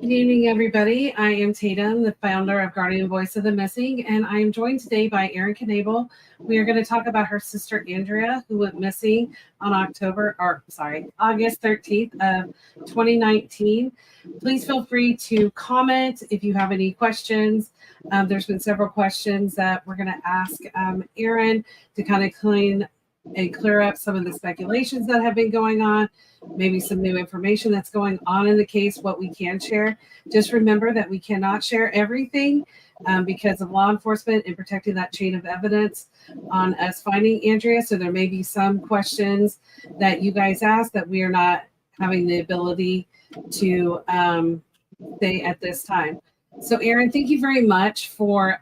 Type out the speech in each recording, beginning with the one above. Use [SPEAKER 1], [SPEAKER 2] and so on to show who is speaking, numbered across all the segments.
[SPEAKER 1] Good evening, everybody. I am Tatum, the founder of Guardian Voice of the Missing, and I am joined today by Erin Knabel. We are going to talk about her sister Andrea, who went missing on August 13th of 2019. Please feel free to comment if you have any questions. There's been several questions that we're going to ask Erin to kind of clear up some of the speculations that have been going on, maybe some new information that's going on in the case, what we can share. Just remember that we cannot share everything because of law enforcement and protecting that chain of evidence on us finding Andrea. So there may be some questions that you guys ask that we are not having the ability to say at this time. So Erin, thank you very much for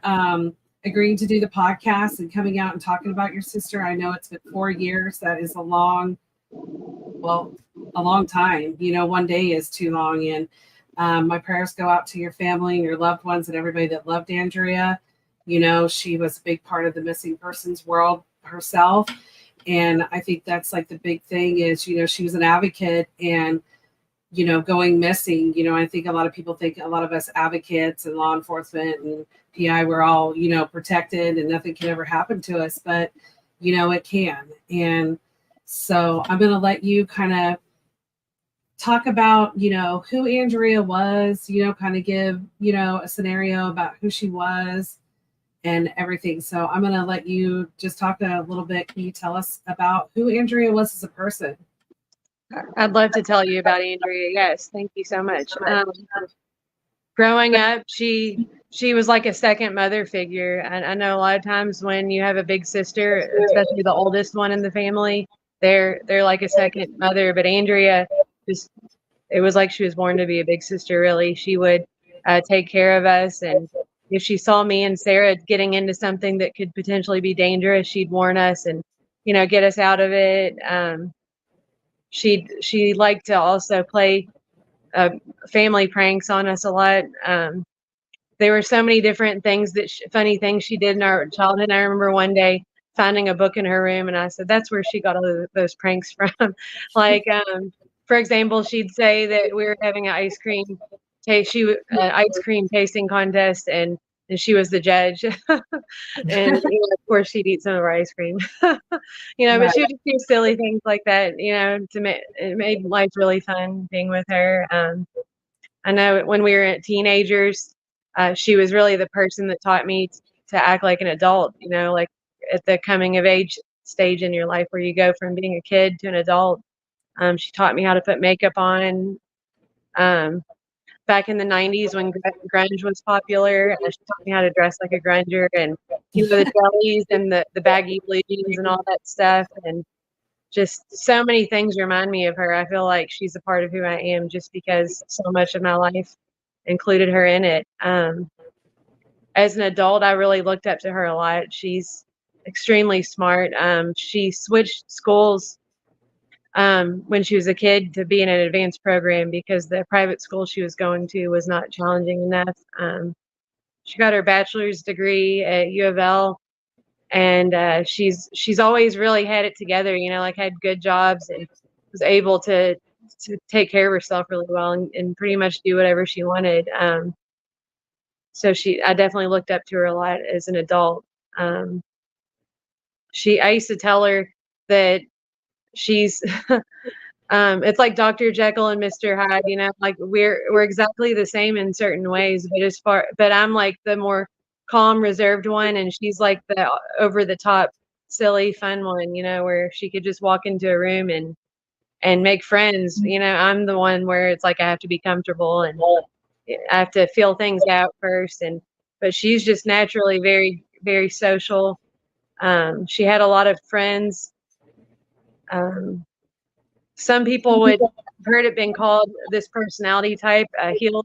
[SPEAKER 1] agreeing to do the podcast and coming out and talking about your sister. I know it's been 4 years. That is a long time. You know, one day is too long. And my prayers go out to your family and your loved ones and everybody that loved Andrea. You know, she was a big part of the missing persons world herself. And I think that's like the big thing is, you know, she was an advocate and, you know, going missing, you know, I think a lot of people think a lot of us advocates and law enforcement and PI, we're all, you know, protected and nothing can ever happen to us, but, you know, it can. And so I'm going to let you kind of talk about, you know, who Andrea was, you know, kind of give, you know, a scenario about who she was and everything. So I'm going to let you just talk a little bit. Can you tell us about who Andrea was as a person?
[SPEAKER 2] I'd love to tell you about Andrea. Yes, thank you so much. Growing up, she was like a second mother figure. And I know a lot of times when you have a big sister, especially the oldest one in the family, they're like a second mother. But Andrea, it was like she was born to be a big sister. Really, she would take care of us, and if she saw me and Sarah getting into something that could potentially be dangerous, she'd warn us and, you know, get us out of it. She liked to also play family pranks on us a lot. There were so many different things funny things she did in our childhood. And I remember one day finding a book in her room, and I said, "That's where she got all of those pranks from." Like, for example, she'd say that we were having an ice cream tasting contest, and she was the judge. And you know, of course she'd eat some of our ice cream. You know, but she would just do silly things like that, you know, it made life really fun being with her. I know when we were teenagers, she was really the person that taught me to act like an adult, you know, like at the coming of age stage in your life where you go from being a kid to an adult. She taught me how to put makeup on. Back in the 90s when grunge was popular, she taught me how to dress like a grunger, and, you know, the jellies and the baggy blue jeans and all that stuff. And just so many things remind me of her. I feel like she's a part of who I am just because so much of my life included her in it. As an adult, I really looked up to her a lot. She's extremely smart. She switched schools when she was a kid to be in an advanced program because the private school she was going to was not challenging enough. She got her bachelor's degree at U of L, and she's always really had it together, you know, like had good jobs and was able to take care of herself really well and pretty much do whatever she wanted. So I definitely looked up to her a lot as an adult. I used to tell her that she's it's like Dr. Jekyll and Mr. Hyde, you know, like we're exactly the same in certain ways, but I'm like the more calm, reserved one, and she's like the over the top, silly, fun one, you know, where she could just walk into a room and make friends. You know, I'm the one where it's like I have to be comfortable and I have to feel things out first, but she's just naturally very, very social. She had a lot of friends. Some people would have heard it being called this personality type, a healer.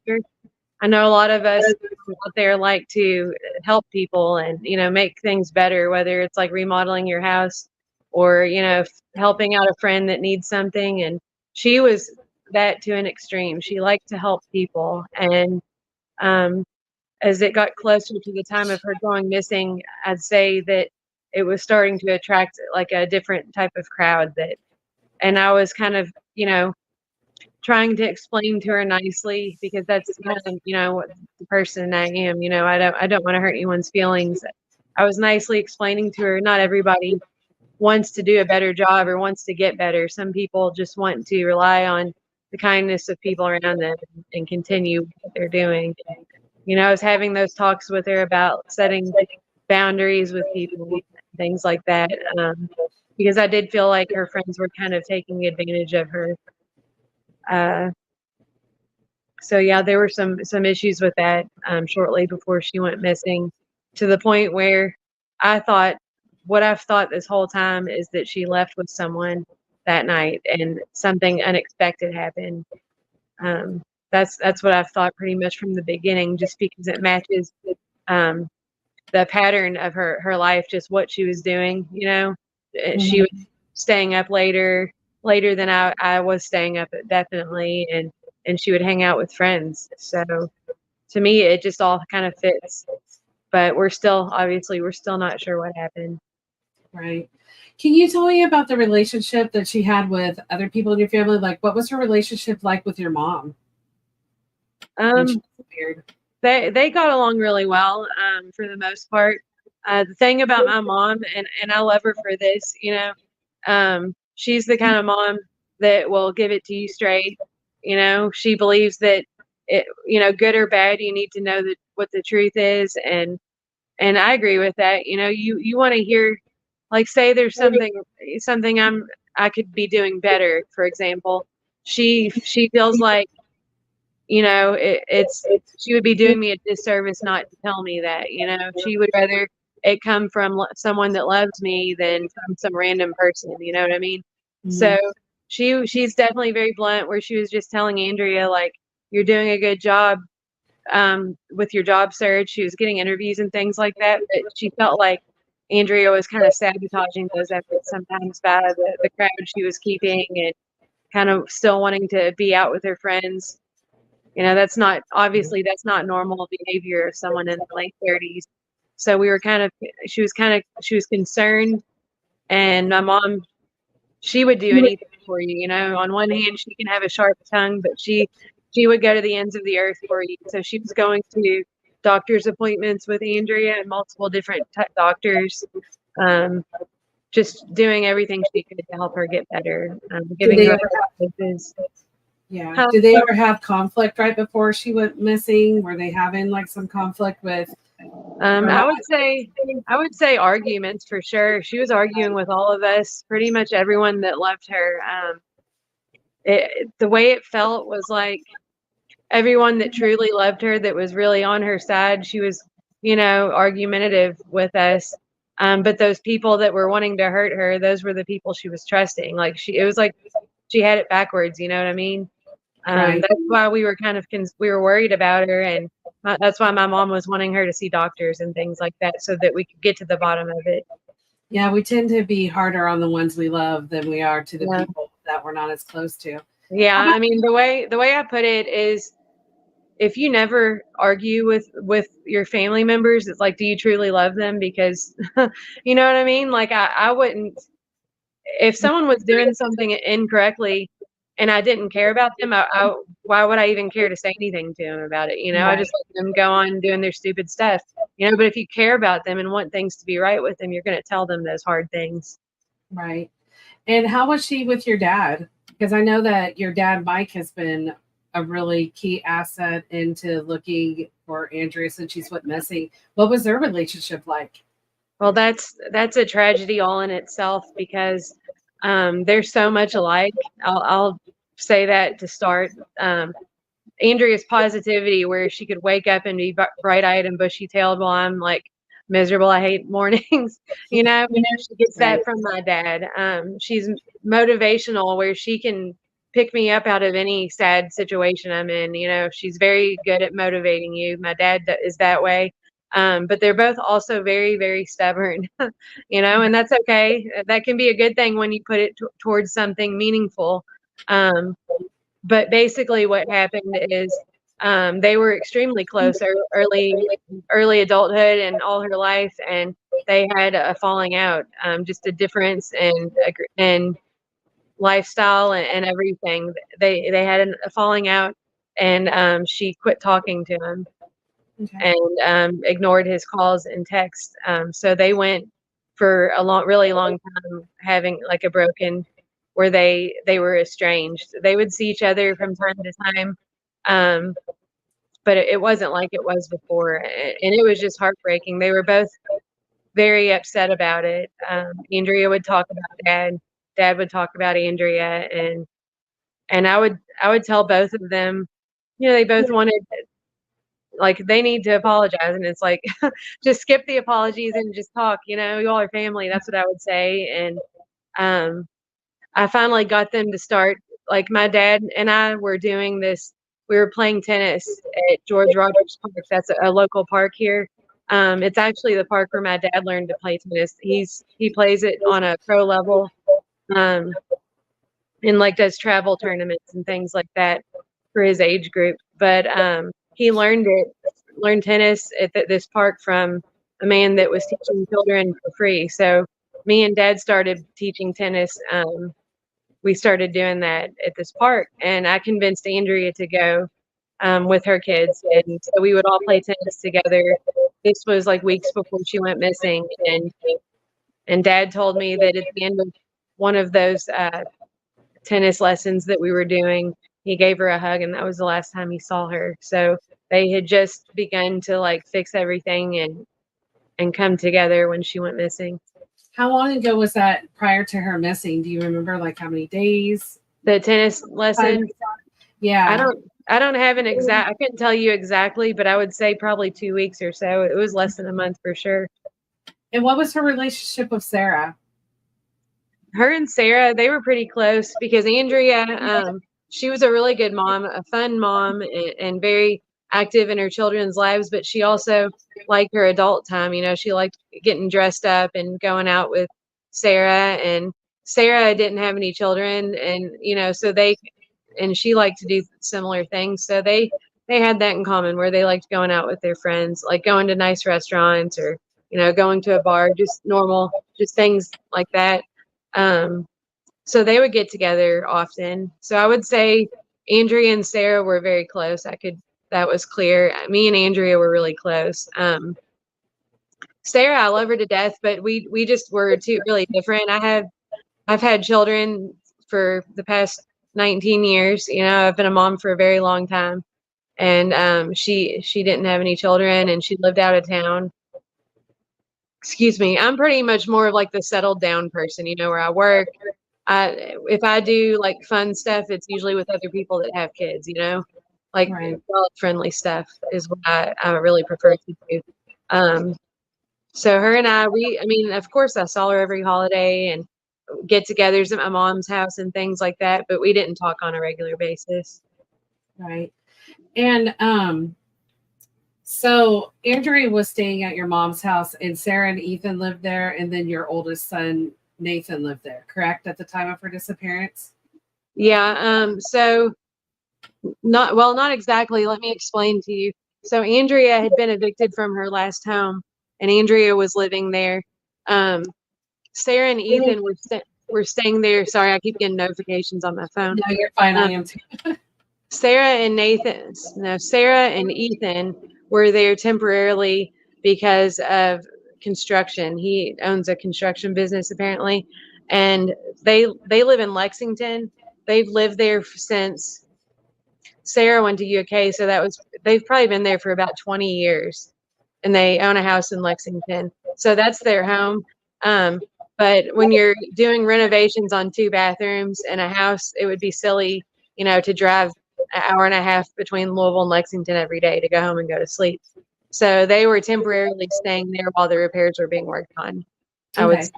[SPEAKER 2] I know a lot of us out there like to help people and, you know, make things better, whether it's like remodeling your house or, you know, helping out a friend that needs something. And she was that to an extreme. She liked to help people. And as it got closer to the time of her going missing, I'd say that it was starting to attract like a different type of crowd and I was kind of, you know, trying to explain to her nicely, because that's kind of, what the person I am. I don't want to hurt anyone's feelings. I was nicely explaining to her, not everybody wants to do a better job or wants to get better. Some people just want to rely on the kindness of people around them and continue what they're doing. I was having those talks with her about setting boundaries with people, things like that, because I did feel like her friends were kind of taking advantage of her. So yeah, there were some issues with that shortly before she went missing, to the point where what I've thought this whole time is that she left with someone that night and something unexpected happened. That's what I've thought pretty much from the beginning, just because it matches um, the pattern of her life, just what she was doing. She was staying up later than I was staying up, definitely, and she would hang out with friends. So to me, it just all kind of fits. But we're still not sure what happened.
[SPEAKER 1] Right. Can you tell me about the relationship that she had with other people in your family? Like, what was her relationship like with your mom when she disappeared?
[SPEAKER 2] They got along really well, for the most part. The thing about my mom, and I love her for this, she's the kind of mom that will give it to you straight. She believes that good or bad, you need to know what the truth is, and I agree with that. You want to hear, like, say there's something I could be doing better, for example. She feels like, it's she would be doing me a disservice not to tell me that. She would rather it come from someone that loves me than from some random person. You know what I mean? So she's definitely very blunt, where she was just telling Andrea, like, you're doing a good job with your job search. She was getting interviews and things like that, but she felt like Andrea was kind of sabotaging those efforts sometimes by the crowd she was keeping, and kind of still wanting to be out with her friends. That's not normal behavior of someone in the late 30s. So she was concerned, and my mom, she would do anything for you. On one hand, she can have a sharp tongue, but she would go to the ends of the earth for you. So she was going to doctor's appointments with Andrea and multiple different doctors, just doing everything she could to help her get better, giving her advice.
[SPEAKER 1] Yeah. Did they ever have conflict right before she went missing? Were they having like some conflict with?
[SPEAKER 2] I would say arguments, for sure. She was arguing with all of us, pretty much everyone that loved her. The way it felt was like everyone that truly loved her, that was really on her side, she was, argumentative with us. But those people that were wanting to hurt her, those were the people she was trusting. Like, it was like she had it backwards. You know what I mean?
[SPEAKER 1] Right.
[SPEAKER 2] That's why we were we were worried about her, and that's why my mom was wanting her to see doctors and things like that, so that we could get to the bottom of it.
[SPEAKER 1] Yeah, we tend to be harder on the ones we love than we are to the people that we're not as close to.
[SPEAKER 2] Yeah, I mean, the way I put it is, if you never argue with your family members, it's like, do you truly love them? Because you know what I mean? Like, I wouldn't, if someone was doing something incorrectly and I didn't care about them, why would I even care to say anything to them about it?
[SPEAKER 1] Right.
[SPEAKER 2] I just let them go on doing their stupid stuff. But if you care about them and want things to be right with them, you're going to tell them those hard things.
[SPEAKER 1] Right. And how was she with your dad? Because I know that your dad, Mike, has been a really key asset into looking for Andrea since she's went missing. What was their relationship like?
[SPEAKER 2] Well, that's a tragedy all in itself, because they're so much alike. I'll say that to start. Andrea's positivity, where she could wake up and be bright-eyed and bushy-tailed, while I'm like miserable. I hate mornings. She gets that from my dad. She's motivational, where she can pick me up out of any sad situation I'm in. She's very good at motivating you. My dad is that way. But they're both also very, very stubborn, and that's okay. That can be a good thing when you put it towards something meaningful. But basically what happened is, they were extremely close early adulthood and all her life, and they had a falling out, just a difference, and lifestyle and everything. They had a falling out, and she quit talking to him
[SPEAKER 1] Okay.
[SPEAKER 2] and ignored his calls and texts. So they went for a really long time having like a broken, where they were estranged. They would see each other from time to time, um, but it wasn't like it was before, and it was just heartbreaking. They were both very upset about it. Andrea would talk about dad, dad would talk about Andrea, and I would tell both of them, they both wanted, like, they need to apologize, and it's like, just skip the apologies and just talk. You all are family. That's what I would say. And um, I finally got them to start. Like, my dad and I were doing this. We were playing tennis at George Rogers Park. That's a local park here. It's actually the park where my dad learned to play tennis. He plays it on a pro level, um, and like does travel tournaments and things like that for his age group. But he learned tennis at this park from a man that was teaching children for free. So me and Dad started teaching tennis. We started doing that at this park, and I convinced Andrea to go with her kids, and so we would all play tennis together. This was like weeks before she went missing, and Dad told me that at the end of one of those tennis lessons that we were doing, he gave her a hug, and that was the last time he saw her. So they had just begun to like fix everything and come together when she went missing.
[SPEAKER 1] How long ago was that prior to her missing? Do you remember like how many days?
[SPEAKER 2] The tennis lesson,
[SPEAKER 1] Yeah.
[SPEAKER 2] I don't have an exact, I couldn't tell you exactly, but I would say probably 2 weeks or so. It was less than a month for sure.
[SPEAKER 1] And what was her relationship with Sarah?
[SPEAKER 2] Her and Sarah, they were pretty close because Andrea, she was a really good mom, a fun mom, and very active in her children's lives. But she also liked her adult time. She liked getting dressed up and going out with Sarah. And Sarah didn't have any children, and so and she liked to do similar things. So they had that in common, where they liked going out with their friends, like going to nice restaurants or going to a bar, just normal, just things like that. Um, so they would get together often. So I would say Andrea and Sarah were very close. That was clear. Me and Andrea were really close. Sarah, I love her to death, but we just were two really different. I've had children for the past 19 years. I've been a mom for a very long time, and she didn't have any children, and she lived out of town. Excuse me. I'm pretty much more of like the settled down person, where I work. If I do like fun stuff, it's usually with other people that have kids, like
[SPEAKER 1] Right.
[SPEAKER 2] adult friendly stuff is what I really prefer to do. So her and I mean, of course I saw her every holiday and get-togethers at my mom's house and things like that, but we didn't talk on a regular basis.
[SPEAKER 1] Right. And so Andrea was staying at your mom's house, and Sarah and Ethan lived there, and then your oldest son Nathan lived there, correct, at the time of her disappearance?
[SPEAKER 2] Yeah. So not exactly. Let me explain to you. So Andrea had been evicted from her last home, and Andrea was living there. Sarah and Ethan were staying there. Sorry, I keep getting notifications on my phone.
[SPEAKER 1] No, you're fine. I am too.
[SPEAKER 2] Sarah and Ethan were there temporarily because of construction. He owns a construction business apparently, and they live in Lexington. They've lived there since Sarah went to UK, so they've probably been there for about 20 years, and they own a house in Lexington. So that's their home. But when you're doing renovations on 2 bathrooms in a house, it would be silly, to drive an hour and a half between Louisville and Lexington every day to go home and go to sleep. So they were temporarily staying there while the repairs were being worked on, I would say.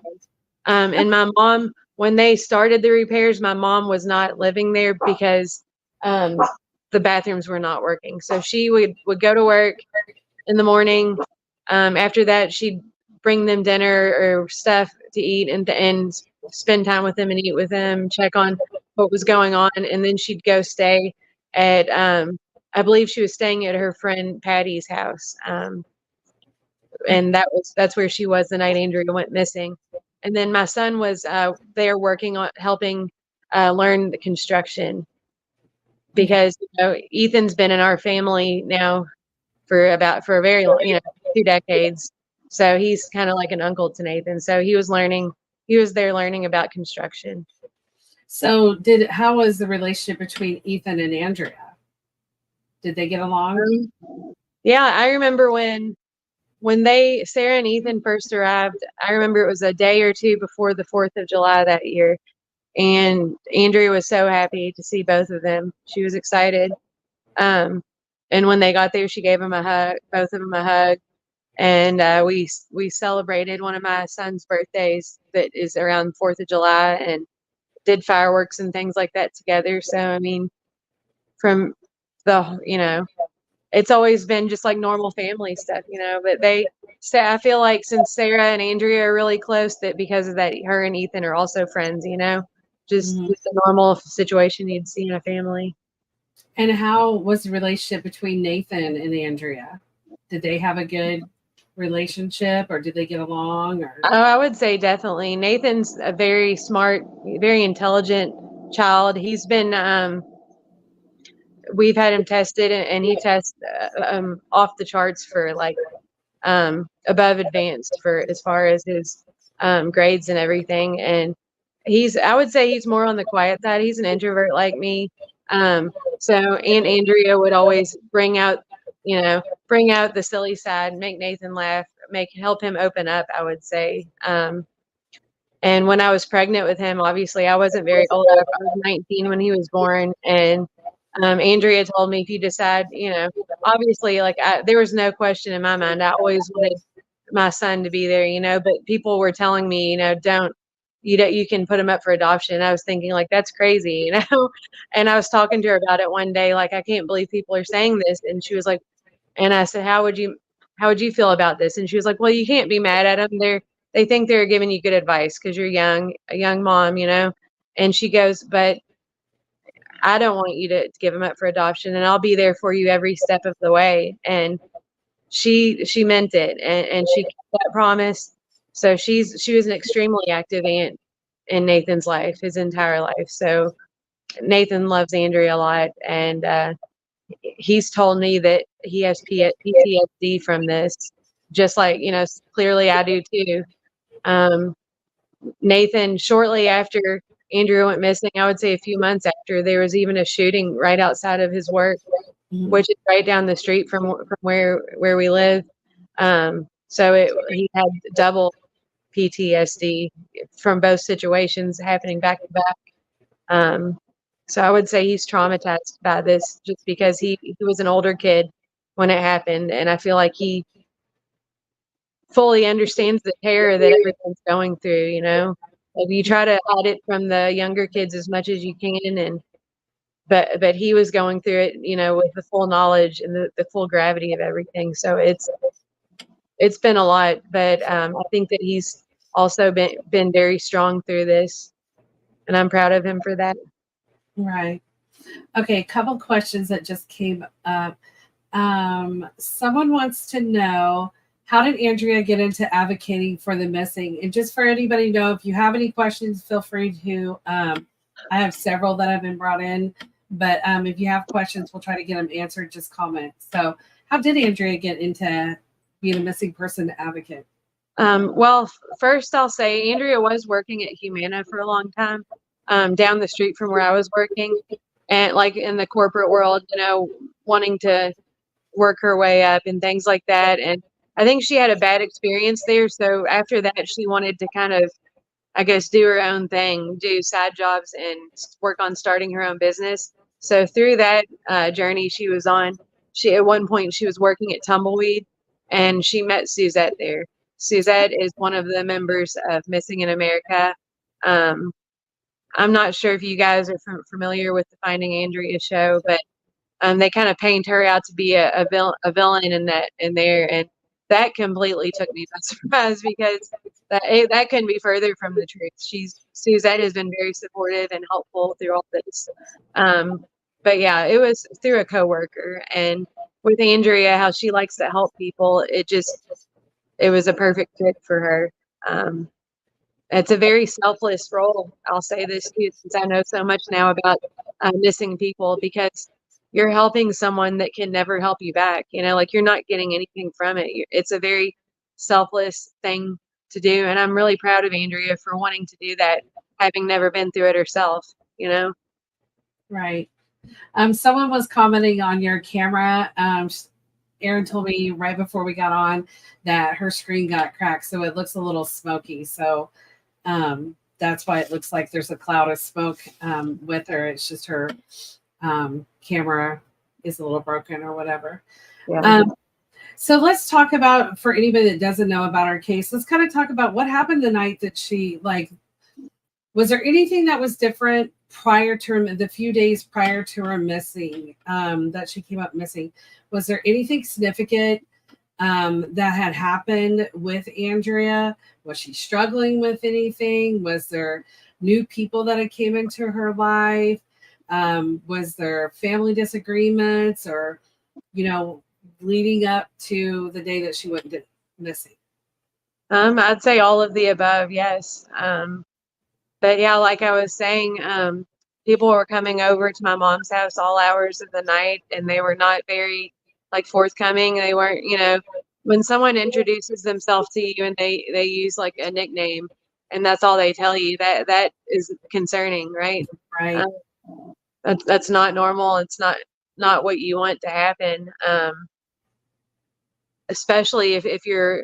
[SPEAKER 2] And my mom, when they started the repairs, my mom was not living there because the bathrooms were not working. So she would go to work in the morning. After that, she'd bring them dinner or stuff to eat and spend time with them and eat with them, check on what was going on. And then she'd go stay at, I believe she was staying at her friend Patty's house. And that's where she was the night Andrea went missing. And then my son was there working on helping learn the construction, because Ethan's been in our family now for a very long, 2 decades. So he's kind of like an uncle to Nathan. So he was there learning about construction.
[SPEAKER 1] So how was the relationship between Ethan and Andrea? Did they get along?
[SPEAKER 2] Yeah, I remember when Sarah and Ethan first arrived. I remember it was a day or two before the 4th of July that year. And Andrea was so happy to see both of them. She was excited. And when they got there, she gave both of them a hug. And we celebrated one of my son's birthdays that is around 4th of July, and did fireworks and things like that together. So, I mean, from it's always been just like normal family stuff, but I feel like since Sarah and Andrea are really close, that because of that, her and Ethan are also friends, just a normal situation you'd see in a family.
[SPEAKER 1] And how was the relationship between Nathan and Andrea? Did they have a good relationship, or did they get along? Or
[SPEAKER 2] I would say definitely. Nathan's a very smart, very intelligent child. He's been, we've had him tested, and he tests off the charts for like above advanced for as far as his grades and everything. And I would say he's more on the quiet side. He's an introvert like me. So Aunt Andrea would always bring out the silly side, make Nathan laugh, help him open up, I would say. And when I was pregnant with him, obviously I wasn't very old. I was 19 when he was born. And Andrea told me, if you decide, obviously, like there was no question in my mind. I always wanted my son to be there, but people were telling me, you can put him up for adoption. And I was thinking, like, that's crazy, And I was talking to her about it one day, like, I can't believe people are saying this. And she was like, and I said, how would you feel about this? And she was like, well, you can't be mad at them. They think they're giving you good advice because you're a young mom, And she goes, but I don't want you to give him up for adoption, and I'll be there for you every step of the way. And she meant it, and she kept that promise. So she was an extremely active aunt in Nathan's life, his entire life. So Nathan loves Andrea a lot, and he's told me that he has PTSD from this, just like, clearly I do too. Nathan, shortly after Andrea went missing, I would say a few months after, there was even a shooting right outside of his work, which is right down the street from where we live. So he had double PTSD from both situations happening back to back. So I would say he's traumatized by this, just because he was an older kid when it happened, and I feel like he fully understands the terror that everyone's going through. Like, you try to hide it from the younger kids as much as you can, but he was going through it, with the full knowledge and the full gravity of everything. So it's been a lot, but I think that he's also been very strong through this, and I'm proud of him for that.
[SPEAKER 1] Right. Okay, a couple questions that just came up. Someone wants to know, how did Andrea get into advocating for the missing? And just for anybody to know, if you have any questions, feel free to. I have several that have been brought in, but if you have questions, we'll try to get them answered. Just comment. So, how did Andrea get into being a missing person advocate?
[SPEAKER 2] Well, first I'll say Andrea was working at Humana for a long time, down the street from where I was working, and like in the corporate world, wanting to work her way up and things like that. And I think she had a bad experience there. So after that, she wanted to kind of, I guess, do her own thing, do side jobs, and work on starting her own business. So through that journey she was on, at one point she was working at Tumbleweed, and she met Suzette there. Suzette is one of the members of Missing in America. I'm not sure if you guys are familiar with the Finding Andrea show, but they kind of paint her out to be a villain in there, and that completely took me by surprise, because that couldn't be further from the truth. Suzette has been very supportive and helpful through all this. But yeah, it was through a coworker, and with Andrea, how she likes to help people, it was a perfect fit for her. it's a very selfless role. I'll say this too, since I know so much now about missing people, because you're helping someone that can never help you back. Like you're not getting anything from it. It's a very selfless thing to do. And I'm really proud of Andrea for wanting to do that, having never been through it herself.
[SPEAKER 1] Right. Someone was commenting on your camera. Erin told me right before we got on that her screen got cracked, so it looks a little smoky. So that's why it looks like there's a cloud of smoke with her. It's just her camera is a little broken or whatever.
[SPEAKER 2] Yeah.
[SPEAKER 1] So let's talk about, for anybody that doesn't know about our case, let's kind of talk about what happened the night that she, like, was there anything that was different prior to her, the few days prior to her missing, that she came up missing? Was there anything significant that had happened with Andrea? Was she struggling with anything? Was there new people that had came into her life? Was there family disagreements, or, leading up to the day that she went missing?
[SPEAKER 2] I'd say all of the above, yes. But yeah, like I was saying, people were coming over to my mom's house all hours of the night, and they were not very like forthcoming. They weren't, when someone introduces themselves to you and they use like a nickname, and that's all they tell you, that is concerning, right?
[SPEAKER 1] Right.
[SPEAKER 2] That's not normal. It's not what you want to happen. Especially if you're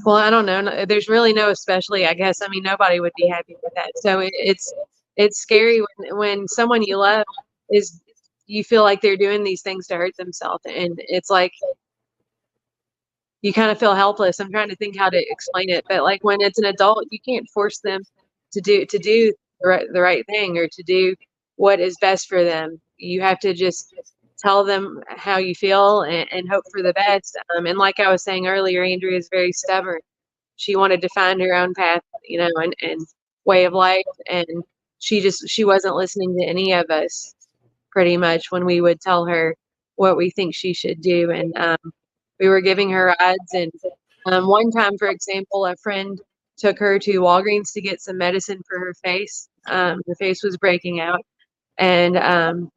[SPEAKER 2] well, I don't know. There's really no especially, I guess. I mean, nobody would be happy with that. So it's scary when someone you love is, you feel like they're doing these things to hurt themselves, and it's like you kind of feel helpless. I'm trying to think how to explain it, but like when it's an adult, you can't force them to do the right thing, or to do what is best for them. You have to just tell them how you feel, and hope for the best. And like I was saying earlier, Andrea is very stubborn. She wanted to find her own path, and way of life, and she wasn't listening to any of us pretty much when we would tell her what we think she should do. And we were giving her rides. And one time, for example, a friend took her to Walgreens to get some medicine for her face. Her face was breaking out, and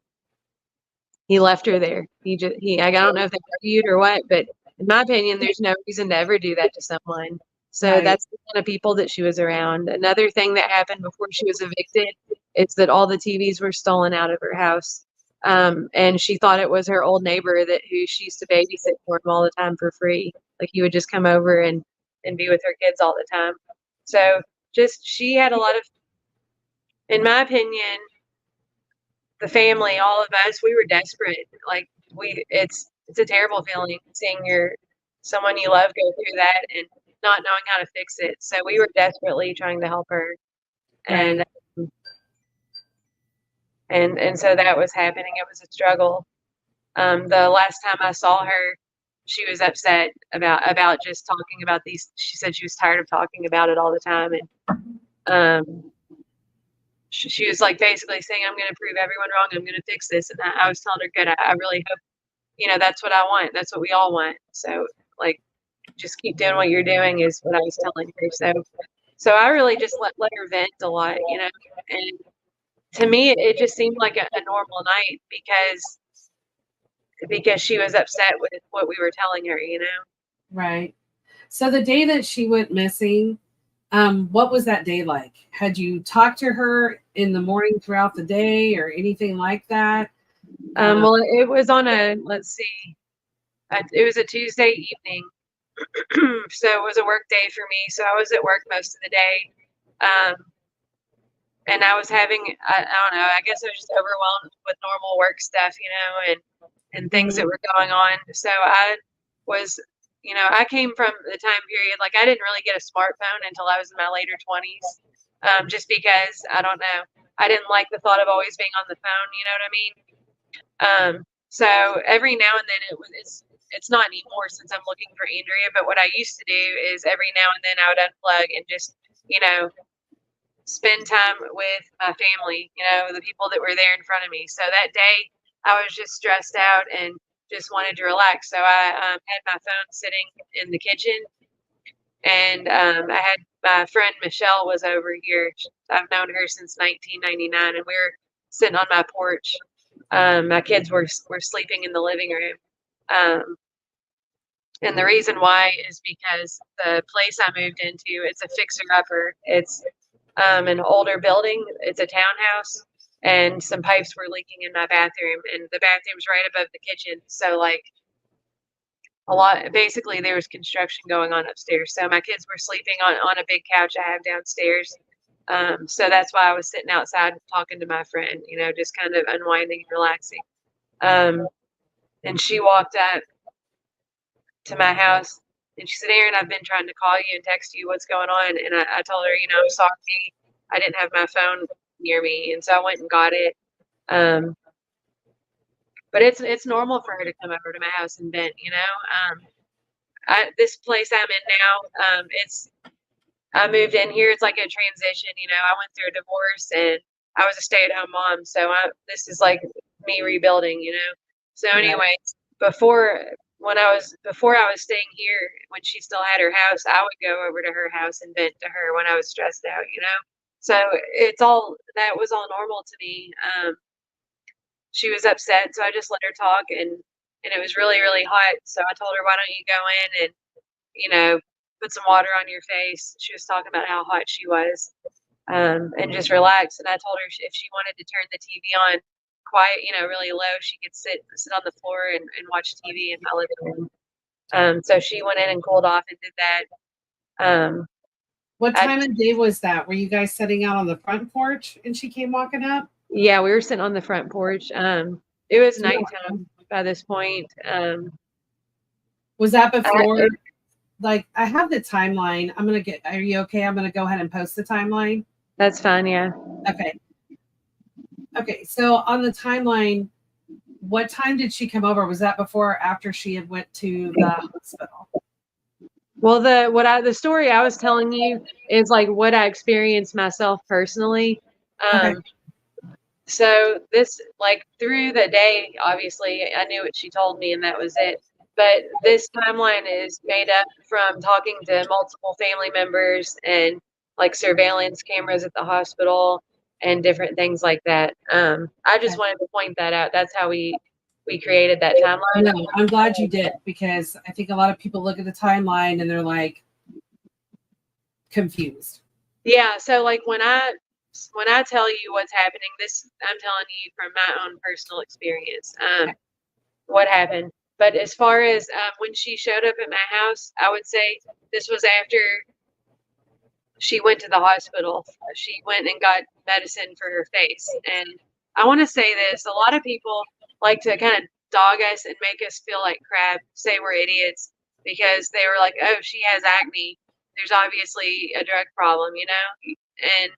[SPEAKER 2] he left her there. I don't know if they argued or what, but in my opinion, there's no reason to ever do that to someone. So
[SPEAKER 1] Right.
[SPEAKER 2] that's the kind of people that she was around. Another thing that happened before she was evicted is that all the TVs were stolen out of her house. And she thought it was her old neighbor who she used to babysit for him all the time for free. Like he would just come over and be with her kids all the time. So she had a lot of, in my opinion, the family, all of us, we were desperate. Like it's a terrible feeling seeing someone you love go through that and not knowing how to fix it. So we were desperately trying to help her. And
[SPEAKER 1] Right.
[SPEAKER 2] and so that was happening. It was a struggle. The last time I saw her, she was upset about just talking about these. She said she was tired of talking about it all the time, and she was like basically saying, "I'm going to prove everyone wrong. I'm going to fix this." And I was telling her, "Good. I really hope that's what I want. That's what we all want. So like, just keep doing what you're doing," is what I was telling her. So I really just let her vent a lot, and to me, it just seemed like a normal night because she was upset with what we were telling her.
[SPEAKER 1] Right. So the day that she went missing, what was that day like? Had you talked to her in the morning throughout the day or anything like that?
[SPEAKER 2] Well, it was on let's see, it was a Tuesday evening, so it was a work day for me. So I was at work most of the day, um, and I was having, I don't know, I guess I was just overwhelmed with normal work stuff, and things that were going on. So I was, I came from the time period, like I didn't really get a smartphone until I was in my later 20s, just because, I don't know, I didn't like the thought of always being on the phone, you know what I mean? So every now and then it's not anymore since I'm looking for Andrea, but what I used to do is every now and then I would unplug and just, spend time with my family, the people that were there in front of me. So that day I was just stressed out and just wanted to relax. So I had my phone sitting in the kitchen, And I had my friend Michelle was over here. I've known her since 1999, and we were sitting on my porch. My kids were sleeping in the living room. Um, and the reason why is because the place I moved into, it's a fixer-upper. It's an older building. It's a townhouse, and some pipes were leaking in my bathroom, and the bathroom's right above the kitchen. So like basically there was construction going on upstairs. So my kids were sleeping on a big couch I have downstairs. So that's why I was sitting outside talking to my friend, just kind of unwinding and relaxing. And she walked up to my house and she said, Erin, I've been trying to call you and text you. What's going on? And I told her, I'm sorry. I didn't have my phone near me. And so I went and got it. But it's normal for her to come over to my house and vent, this place I'm in now, I moved in here. It's like a transition, I went through a divorce and I was a stay-at-home mom. So this is like me rebuilding, So anyways, before I was staying here, when she still had her house, I would go over to her house and vent to her when I was stressed out, So that was all normal to me. She was upset, so I just let her talk, and it was really, really hot. So I told her, why don't you go in and, put some water on your face. She was talking about how hot she was, and just relax. And I told her if she wanted to turn the TV on quiet, really low, she could sit on the floor and watch TV in my living room. So she went in and cooled off and did that.
[SPEAKER 1] What time of day was that? Were you guys sitting out on the front porch and she came walking up?
[SPEAKER 2] Yeah, we were sitting on the front porch. It was nighttime by this point.
[SPEAKER 1] Was that before? I have the timeline. Are you okay? I'm going to go ahead and post the timeline.
[SPEAKER 2] That's fine. Yeah.
[SPEAKER 1] Okay. So on the timeline, what time did she come over? Was that before or after she had went to the hospital?
[SPEAKER 2] Well, the story I was telling you is like what I experienced myself personally.
[SPEAKER 1] Okay.
[SPEAKER 2] So this, like through the day, obviously I knew what she told me and that was it. But this timeline is made up from talking to multiple family members and like surveillance cameras at the hospital and different things like that. I just wanted to point that out. That's how we created that timeline.
[SPEAKER 1] No, I'm glad you did, because I think a lot of people look at the timeline and they're like confused.
[SPEAKER 2] Yeah. So like when I tell you what's happening, this I'm telling you from my own personal experience. What happened. But as far as when she showed up at my house, I would say this was after she went to the hospital. She went and got medicine for her face. And I want to say this, a lot of people like to kind of dog us and make us feel like crap, say we're idiots, because they were like, oh, she has acne. There's obviously a drug problem, And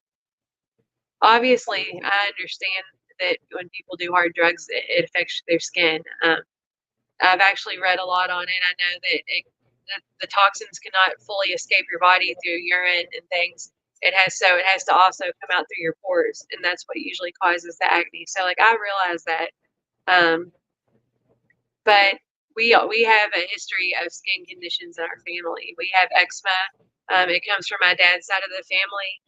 [SPEAKER 2] obviously, I understand that when people do hard drugs, it affects their skin. I've actually read a lot on it. I know that the toxins cannot fully escape your body through urine and things. It has to also come out through your pores, and that's what usually causes the acne. So like I realize that, but we have a history of skin conditions in our family. We have eczema. It comes from my dad's side of the family,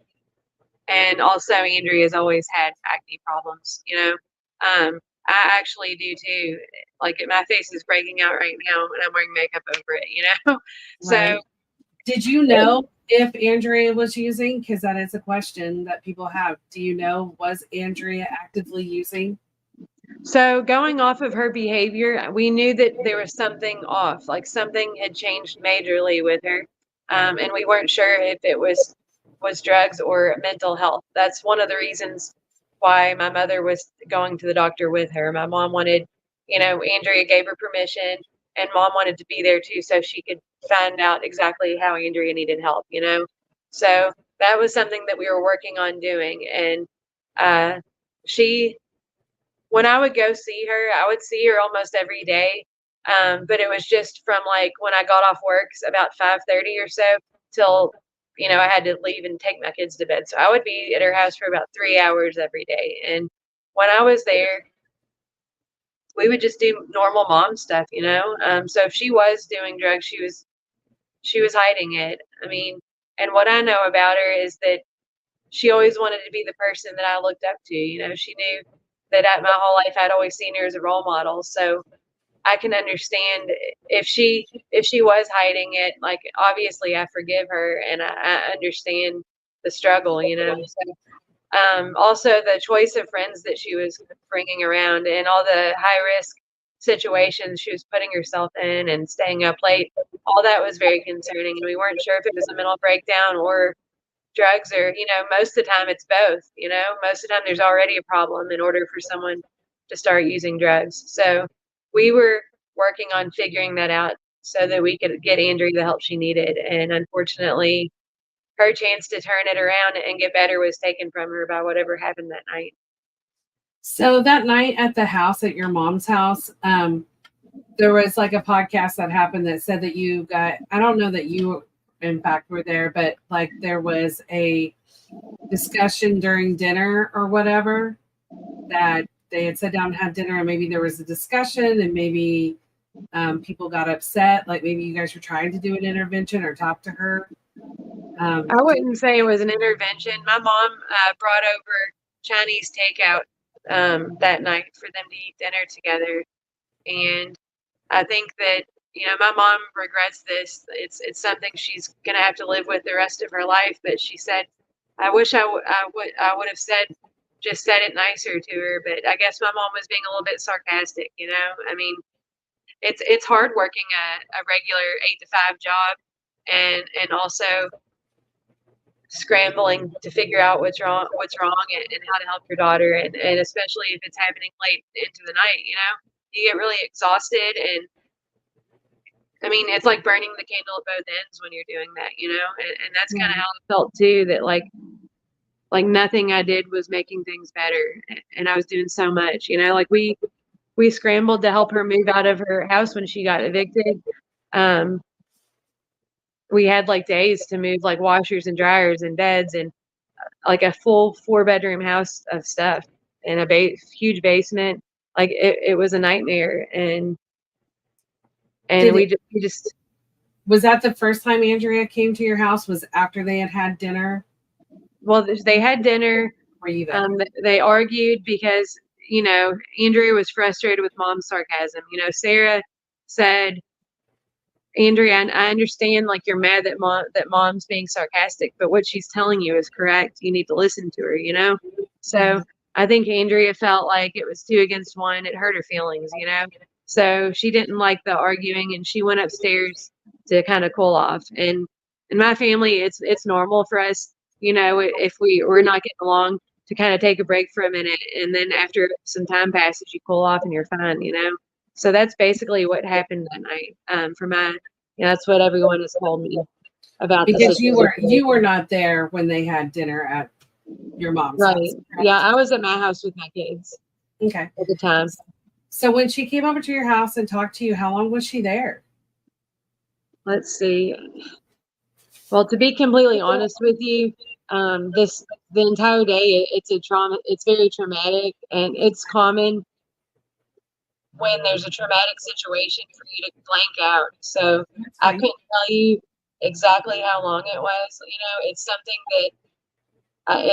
[SPEAKER 2] and also Andrea's always had acne problems. I actually do too. Like my face is breaking out right now and I'm wearing makeup over it, So
[SPEAKER 1] right. Did you know if Andrea was using? Because that is a question that people have. Do you know, was Andrea actively using?
[SPEAKER 2] So going off of her behavior, we knew that there was something off, like something had changed majorly with her. And we weren't sure if it was drugs or mental health. That's one of the reasons why my mother was going to the doctor with her. My mom wanted, Andrea gave her permission, and mom wanted to be there too so she could find out exactly how Andrea needed help, So that was something that we were working on doing. And when I would go see her, I would see her almost every day. But it was just from like when I got off work about 5:30 or so till I had to leave and take my kids to bed. So I would be at her house for about 3 hours every day. And when I was there, we would just do normal mom stuff, So if she was doing drugs, she was she was hiding it. I mean, and what I know about her is that she always wanted to be the person that I looked up to. You know, she knew that at my whole life I'd always seen her as a role model. So I can understand if she was hiding it. Like, obviously I forgive her, and I understand the struggle, you know. So, also the choice of friends that she was bringing around and all the high risk situations she was putting herself in and staying up late, all that was very concerning. And we weren't sure if it was a mental breakdown or drugs, or, you know, most of the time it's both. You know, most of the time there's already a problem in order for someone to start using drugs. So we were working on figuring that out so that we could get Andrea the help she needed. And unfortunately, her chance to turn it around and get better was taken from her by whatever happened that night.
[SPEAKER 1] So that night at the house, at your mom's house, there was like a podcast that happened that said that you got, I don't know that you in fact were there, but like there was a discussion during dinner or whatever, that they had sat down and had dinner, and maybe there was a discussion, and maybe people got upset, like maybe you guys were trying to do an intervention or talk to her.
[SPEAKER 2] I wouldn't say it was an intervention. My mom brought over Chinese takeout that night for them to eat dinner together, and I think that, you know, my mom regrets this. It's something she's gonna have to live with the rest of her life. But she said, "I wish I would have said it nicer to her." But I guess my mom was being a little bit sarcastic. You know, I mean, it's hard working a regular 8 to 5 job, and also scrambling to figure out what's wrong, and how to help your daughter, and especially if it's happening late into the night. You know, you get really exhausted, and I mean, it's like burning the candle at both ends when you're doing that, you know? And that's kind of how I felt too, that like nothing I did was making things better. And I was doing so much, you know, like we scrambled to help her move out of her house when she got evicted. Um, we had like days to move like washers and dryers and beds, and like a full 4-bedroom house of stuff, and a huge basement. Like it was a nightmare. And we just
[SPEAKER 1] was that the first time Andrea came to your house? Was after they had dinner?
[SPEAKER 2] Well, they had dinner.
[SPEAKER 1] Were you there?
[SPEAKER 2] They argued because, you know, Andrea was frustrated with mom's sarcasm. You know, Sarah said, "Andrea, I understand like you're mad that mom's being sarcastic, but what she's telling you is correct. You need to listen to her," you know? So I think Andrea felt like it was 2 against 1. It hurt her feelings, you know? So she didn't like the arguing, and she went upstairs to kind of cool off. And in my family, it's normal for us, you know, if we're not getting along, to kind of take a break for a minute, and then after some time passes, you cool off and you're fine, you know? So that's basically what happened that night. For my, you know, that's what everyone has told me about.
[SPEAKER 1] Because you were not there when they had dinner at your mom's house.
[SPEAKER 2] Right. Yeah, I was at my house with my kids.
[SPEAKER 1] Okay.
[SPEAKER 2] At the time.
[SPEAKER 1] So when she came over to your house and talked to you, how long was she there?
[SPEAKER 2] Let's see. Well, to be completely honest with you, the entire day, it's a trauma. It's very traumatic, and it's common when there's a traumatic situation for you to blank out. So I couldn't tell you exactly how long it was. You know, it's something that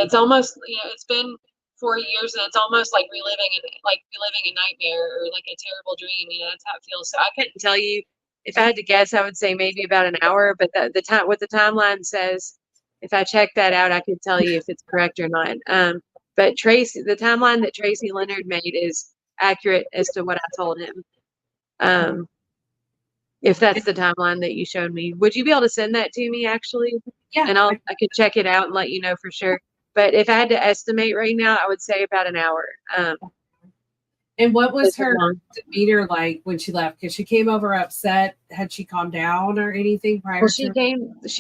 [SPEAKER 2] it's almost, you know, it's been 4 years, and it's almost like reliving a nightmare or like a terrible dream. You know, that's how it feels. So I couldn't tell you. If I had to guess, I would say maybe about an hour. But the time, what the timeline says, if I check that out, I could tell you if it's correct or not. But the timeline that Tracy Leonard made is accurate as to what I told him. If that's the timeline that you showed me, would you be able to send that to me actually?
[SPEAKER 1] Yeah.
[SPEAKER 2] And I could check it out and let you know for sure. But if I had to estimate right now, I would say about an hour.
[SPEAKER 1] And what was her demeanor like when she left? Because she came over upset. Had she calmed down or anything prior?
[SPEAKER 2] Well, she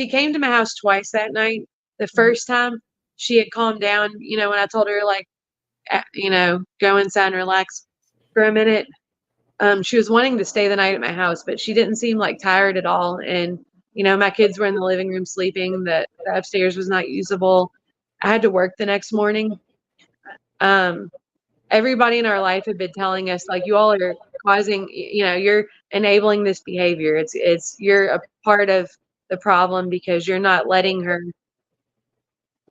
[SPEAKER 2] came to my house twice that night. The first time she had calmed down, you know, when I told her like, you know, go inside and relax for a minute. She was wanting to stay the night at my house, but she didn't seem like tired at all. And, you know, my kids were in the living room sleeping. The upstairs was not usable. I had to work the next morning. Everybody in our life had been telling us, like, you all are causing, you know, you're enabling this behavior. You're a part of the problem, because you're not letting her,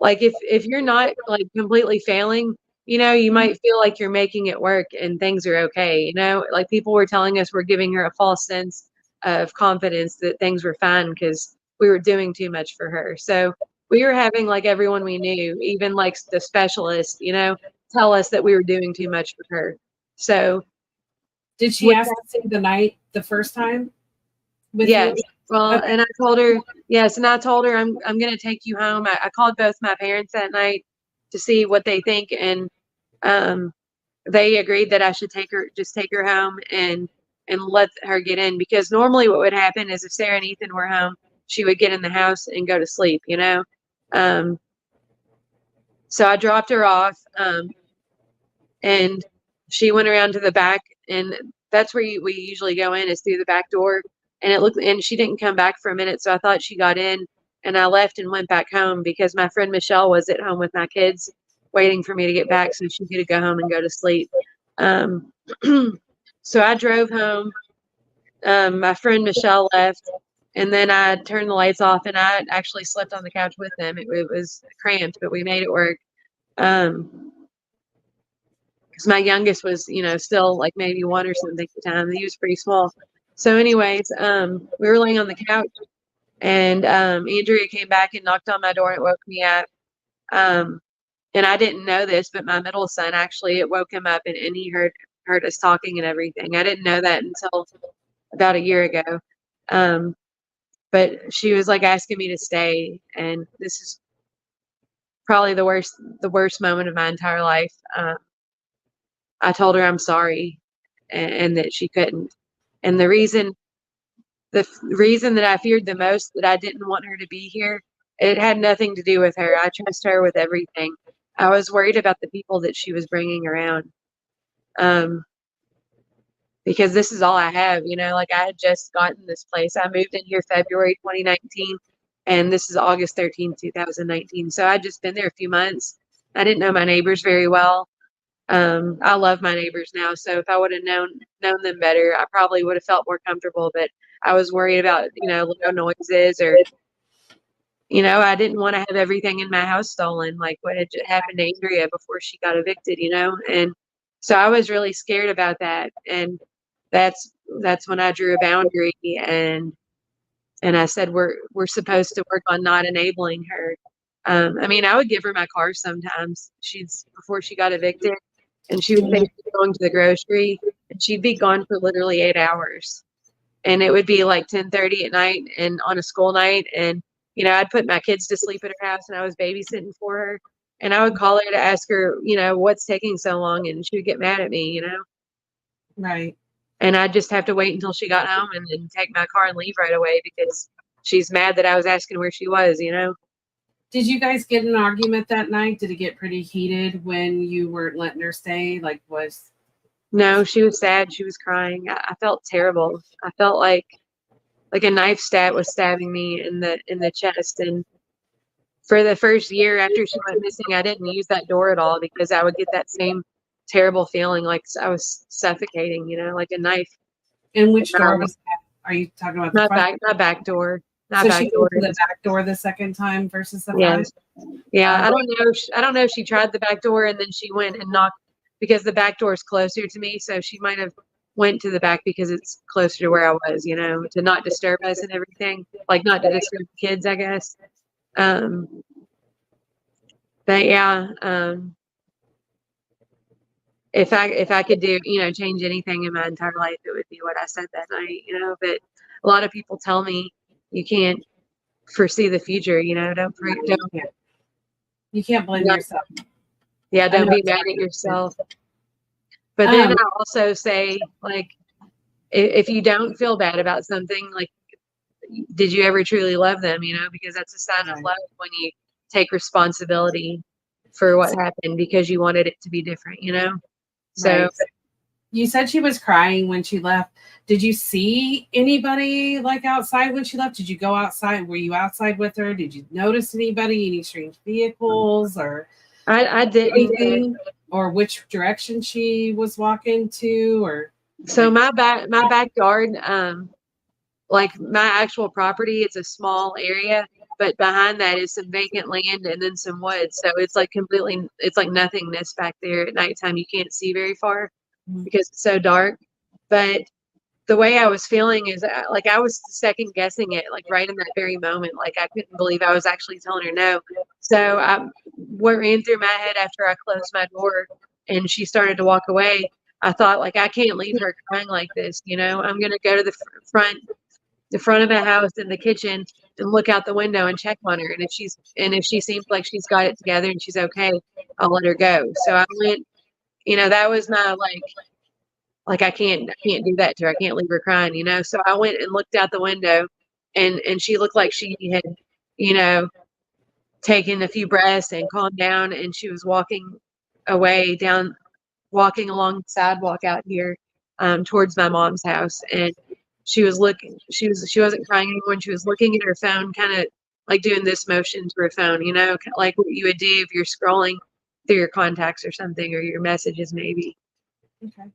[SPEAKER 2] like, if you're not like completely failing, you might feel like you're making it work and things are okay. Like people were telling us we're giving her a false sense of confidence that things were fine because we were doing too much for her. So we were having like everyone we knew, even like the specialist, tell us that we were doing too much for her. So
[SPEAKER 1] Did she
[SPEAKER 2] with
[SPEAKER 1] ask to stay the night the first time with
[SPEAKER 2] Yes.
[SPEAKER 1] you?
[SPEAKER 2] Well,
[SPEAKER 1] Okay.
[SPEAKER 2] and I told her, yes, and I told her I'm gonna take you home. I called both my parents that night to see what they think, and um, they agreed that I should take her home and let her get in, because normally what would happen is if Sarah and Ethan were home, she would get in the house and go to sleep. Um, so I dropped her off. And she went around to the back, and that's where we usually go in, is through the back door. And she didn't come back for a minute, so I thought she got in, and I left and went back home because my friend Michelle was at home with my kids waiting for me to get back so she could go home and go to sleep. Um, so I drove home. My friend Michelle left, and then I turned the lights off, and I actually slept on the couch with them. It was cramped, but we made it work. Because my youngest was, still like maybe one or something at the time. He was pretty small. So, anyways, we were laying on the couch, and Andrea came back and knocked on my door and it woke me up. Um, and I didn't know this, but my middle son actually, it woke him up, and he heard us talking and everything. I didn't know that until about a year ago. Um, but she was like asking me to stay, and this is probably the worst moment of my entire life. I told her I'm sorry, and that she couldn't. And the reason that I feared the most that I didn't want her to be here, it had nothing to do with her. I trust her with everything. I was worried about the people that she was bringing around. Um, because this is all I have, like I had just gotten this place. I moved in here February 2019, and this is August 13th, 2019. So I'd just been there a few months. I didn't know my neighbors very well. I love my neighbors now, so if I would have known them better, I probably would have felt more comfortable. But I was worried about, loud noises, or I didn't want to have everything in my house stolen, like what had happened to Andrea before she got evicted. And so I was really scared about that. And that's when I drew a boundary, and I said we're supposed to work on not enabling her. I mean, I would give her my car sometimes. She's before she got evicted, and she would say she's going to the grocery, and she'd be gone for literally 8 hours, and it would be like 10:30 at night, and on a school night, and I'd put my kids to sleep at her house, and I was babysitting for her, and I would call her to ask her, what's taking so long, and she would get mad at me.
[SPEAKER 1] Right.
[SPEAKER 2] And I'd just have to wait until she got home and then take my car and leave right away because she's mad that I was asking where she was.
[SPEAKER 1] Did you guys get in an argument that night? Did it get pretty heated when you weren't letting her stay?
[SPEAKER 2] No, she was sad. She was crying. I felt terrible. I felt like a knife was stabbing me in the chest. And for the first year after she went missing, I didn't use that door at all because I would get that same terrible feeling like I was suffocating, like a knife.
[SPEAKER 1] And which door was that? Are you talking about the front?
[SPEAKER 2] My back door.
[SPEAKER 1] So she went to the back door the second time versus the front?
[SPEAKER 2] Yeah. I don't know if she tried the back door and then she went and knocked, because the back door is closer to me. So she might have went to the back because it's closer to where I was, to not disturb us and everything, like not to disturb the kids, I guess. But yeah, if I could do, change anything in my entire life, it would be what I said that night, but a lot of people tell me you can't foresee the future, don't
[SPEAKER 1] You can't blame yourself.
[SPEAKER 2] Yeah, don't be mad at yourself. But then I also say, like, if you don't feel bad about something, like, did you ever truly love them, because that's a sign of love when you take responsibility for what happened because you wanted it to be different, So
[SPEAKER 1] right. You said she was crying when she left. Did you see anybody like outside when she left? Did you go outside? Were you outside with her? Did you notice anybody, any strange vehicles or
[SPEAKER 2] I didn't,
[SPEAKER 1] or which direction she was walking to, or
[SPEAKER 2] so my backyard, like my actual property, it's a small area, but behind that is some vacant land and then some woods. So it's like completely, it's like nothingness back there at nighttime. You can't see very far because it's so dark. But the way I was feeling is like I was second guessing it, like right in that very moment. Like I couldn't believe I was actually telling her no. So what ran through my head after I closed my door and she started to walk away, I thought like I can't leave her crying like this. I'm gonna go to the front of the house in the kitchen and look out the window and check on her. And if she seems like she's got it together and she's okay, I'll let her go. So I went. That was my like I can't do that to her. I can't leave her crying. So I went and looked out the window and she looked like she had, you know, taken a few breaths and calmed down and she was walking along the sidewalk out here towards my mom's house. And she wasn't crying anymore and she was looking at her phone, kind of like doing this motion to her phone, like what you would do if you're scrolling through your contacts or something or your messages maybe.
[SPEAKER 1] Okay.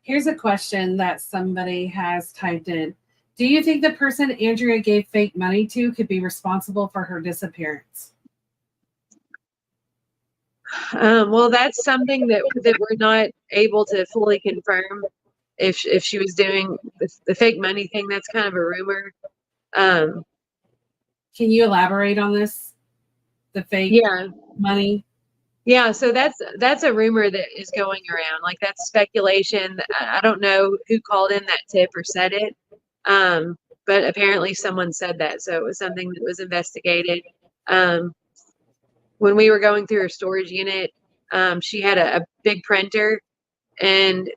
[SPEAKER 1] Here's a question that somebody has typed in. Do you think the person Andrea gave fake money to could be responsible for her disappearance?
[SPEAKER 2] Well, that's something that we're not able to fully confirm. If she was doing the fake money thing, that's kind of a rumor.
[SPEAKER 1] Can you elaborate on this? The fake money?
[SPEAKER 2] Yeah, so that's a rumor that is going around. Like that's speculation. I don't know who called in that tip or said it, but apparently someone said that. So it was something that was investigated. When we were going through her storage unit, she had a big printer, and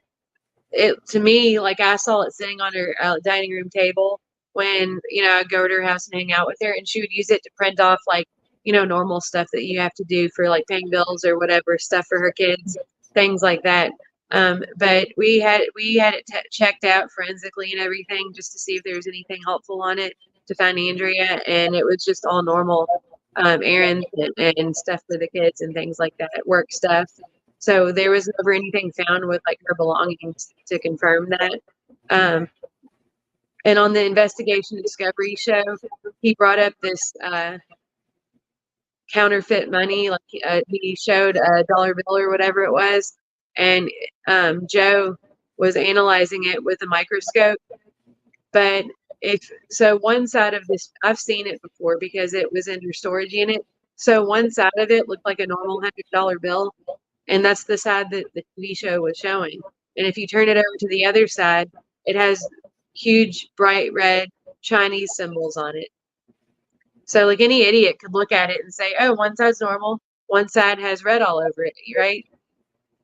[SPEAKER 2] to me, like I saw it sitting on her dining room table when I'd go to her house and hang out with her, and she would use it to print off like normal stuff that you have to do for like paying bills or whatever stuff for her kids, things like that. But we had it checked out forensically and everything just to see if there was anything helpful on it to find Andrea, and it was just all normal errands and stuff for the kids and things like that, work stuff. So there was never anything found with like her belongings to confirm that. And on the Investigation Discovery show, he brought up this counterfeit money. Like he showed a dollar bill or whatever it was, and Joe was analyzing it with a microscope. But one side of this, I've seen it before because it was in your storage unit. So one side of it looked like a normal $100 bill, and that's the side that the TV show was showing. And if you turn it over to the other side, it has huge bright red Chinese symbols on it. So like any idiot could look at it and say, oh, one side's normal, one side has red all over it, right?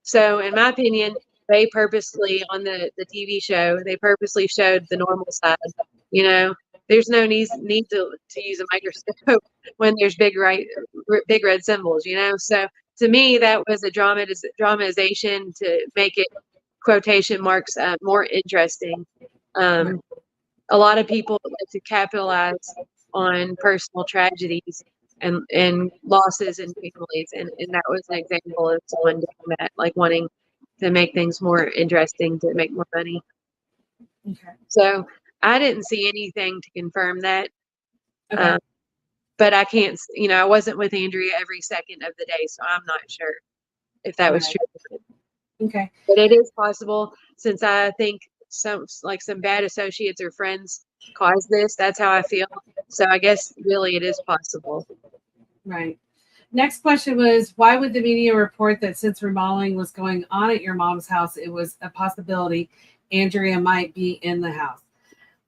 [SPEAKER 2] So in my opinion, they purposely, on the TV show, they purposely showed the normal side. There's no need to use a microscope when there's big red symbols, So to me, that was a dramatization to make it, quotation marks, more interesting. A lot of people like to capitalize on personal tragedies and losses in families, and that was an example of someone doing that, like wanting to make things more interesting to make more money.
[SPEAKER 1] Okay.
[SPEAKER 2] So I didn't see anything to confirm that.
[SPEAKER 1] Okay.
[SPEAKER 2] But I can't, I wasn't with Andrea every second of the day, so I'm not sure if that was true.
[SPEAKER 1] Okay.
[SPEAKER 2] But it is possible, since I think some bad associates or friends caused this. That's how I feel. So I guess really it is possible.
[SPEAKER 1] Right. Next question was, why would the media report that since remodeling was going on at your mom's house, it was a possibility Andrea might be in the house?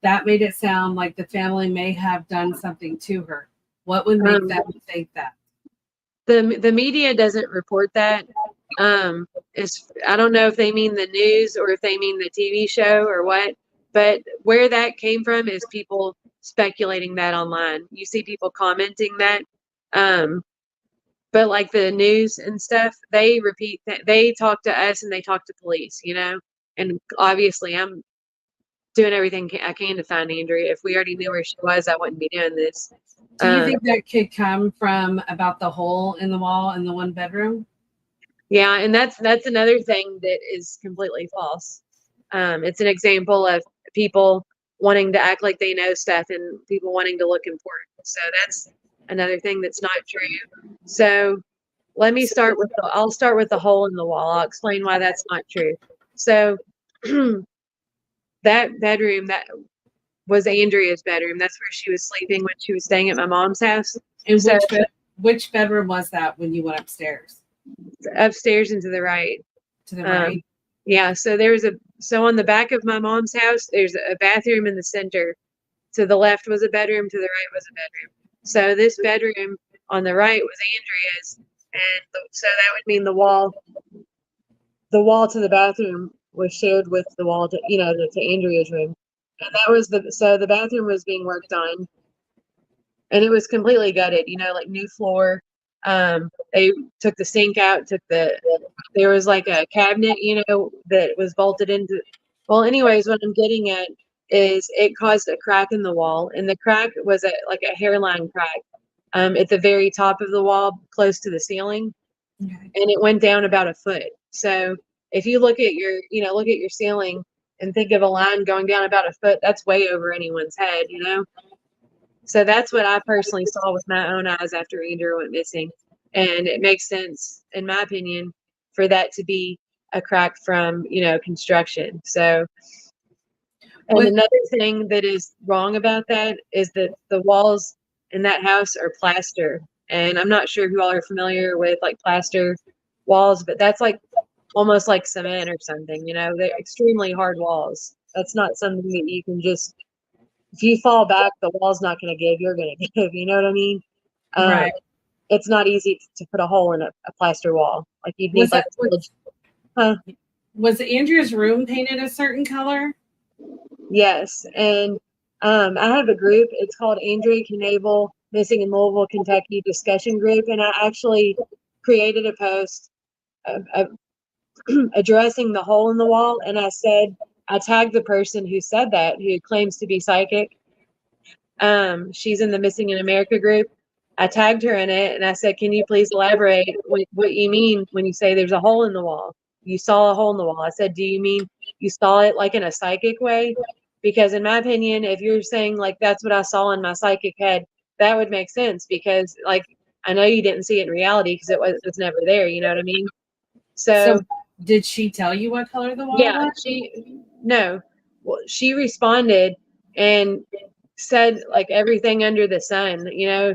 [SPEAKER 1] That made it sound like the family may have done something to her. What would make them think that?
[SPEAKER 2] The media doesn't report that. I don't know if they mean the news or if they mean the TV show or what, but where that came from is people speculating that online. You see people commenting that. But like the news and stuff, they repeat that, they talk to us and they talk to police, and obviously I'm doing everything I can to find Andrea. If we already knew where she was, I wouldn't be doing this.
[SPEAKER 1] Do you think that could come from about the hole in the wall in the one bedroom?
[SPEAKER 2] Yeah, and that's another thing that is completely false. It's an example of people wanting to act like they know stuff and people wanting to look important. So that's another thing that's not true. So I'll start with the hole in the wall. I'll explain why that's not true. So that bedroom, that was Andrea's bedroom. That's where she was sleeping when she was staying at my mom's house.
[SPEAKER 1] And
[SPEAKER 2] So
[SPEAKER 1] which bedroom was that when you went upstairs?
[SPEAKER 2] upstairs and to the right.
[SPEAKER 1] To the right.
[SPEAKER 2] Yeah. So on the back of my mom's house, there's a bathroom in the center. To the left was a bedroom. To the right was a bedroom. So this bedroom on the right was Andrea's, and so that would mean the wall to the bathroom was shared with the wall to Andrea's room, and that was the bathroom was being worked on, and it was completely gutted. Like new floor. They took the sink out. There was like a cabinet, that was bolted into. Well, anyways, what I'm getting at is it caused a crack in the wall, and the crack was like a hairline crack, at the very top of the wall, close to the ceiling,
[SPEAKER 1] Okay.
[SPEAKER 2] and it went down about a foot. So if you look at your ceiling and think of a line going down about a foot, that's way over anyone's head, So that's what I personally saw with my own eyes after Andrew went missing. And it makes sense, in my opinion, for that to be a crack from, construction. So, and another thing that is wrong about that is that the walls in that house are plaster. And I'm not sure who all are familiar with like plaster walls, but that's like almost like cement or something, they're extremely hard walls. That's not something that you can just, if you fall back, the wall's not going to give, you're going to give, you know what I mean?
[SPEAKER 1] Right.
[SPEAKER 2] It's not easy to put a hole in a plaster wall. Like you'd need
[SPEAKER 1] was Andrea's room painted a certain color?
[SPEAKER 2] Yes. And I have a group, it's called Andrea Knabel Missing in Louisville, Kentucky discussion group. And I actually created a post addressing the hole in the wall. And I tagged the person who said that, who claims to be psychic. She's in the Missing in America group. I tagged her in it and I said, can you please elaborate what you mean when you say there's a hole in the wall? You saw a hole in the wall. I said, do you mean you saw it like in a psychic way? Because in my opinion, if you're saying like that's what I saw in my psychic head, that would make sense because like I know you didn't see it in reality because it was never there. You know what I mean? So
[SPEAKER 1] did she tell you what color the wall
[SPEAKER 2] was? Well, she responded and said like everything under the sun.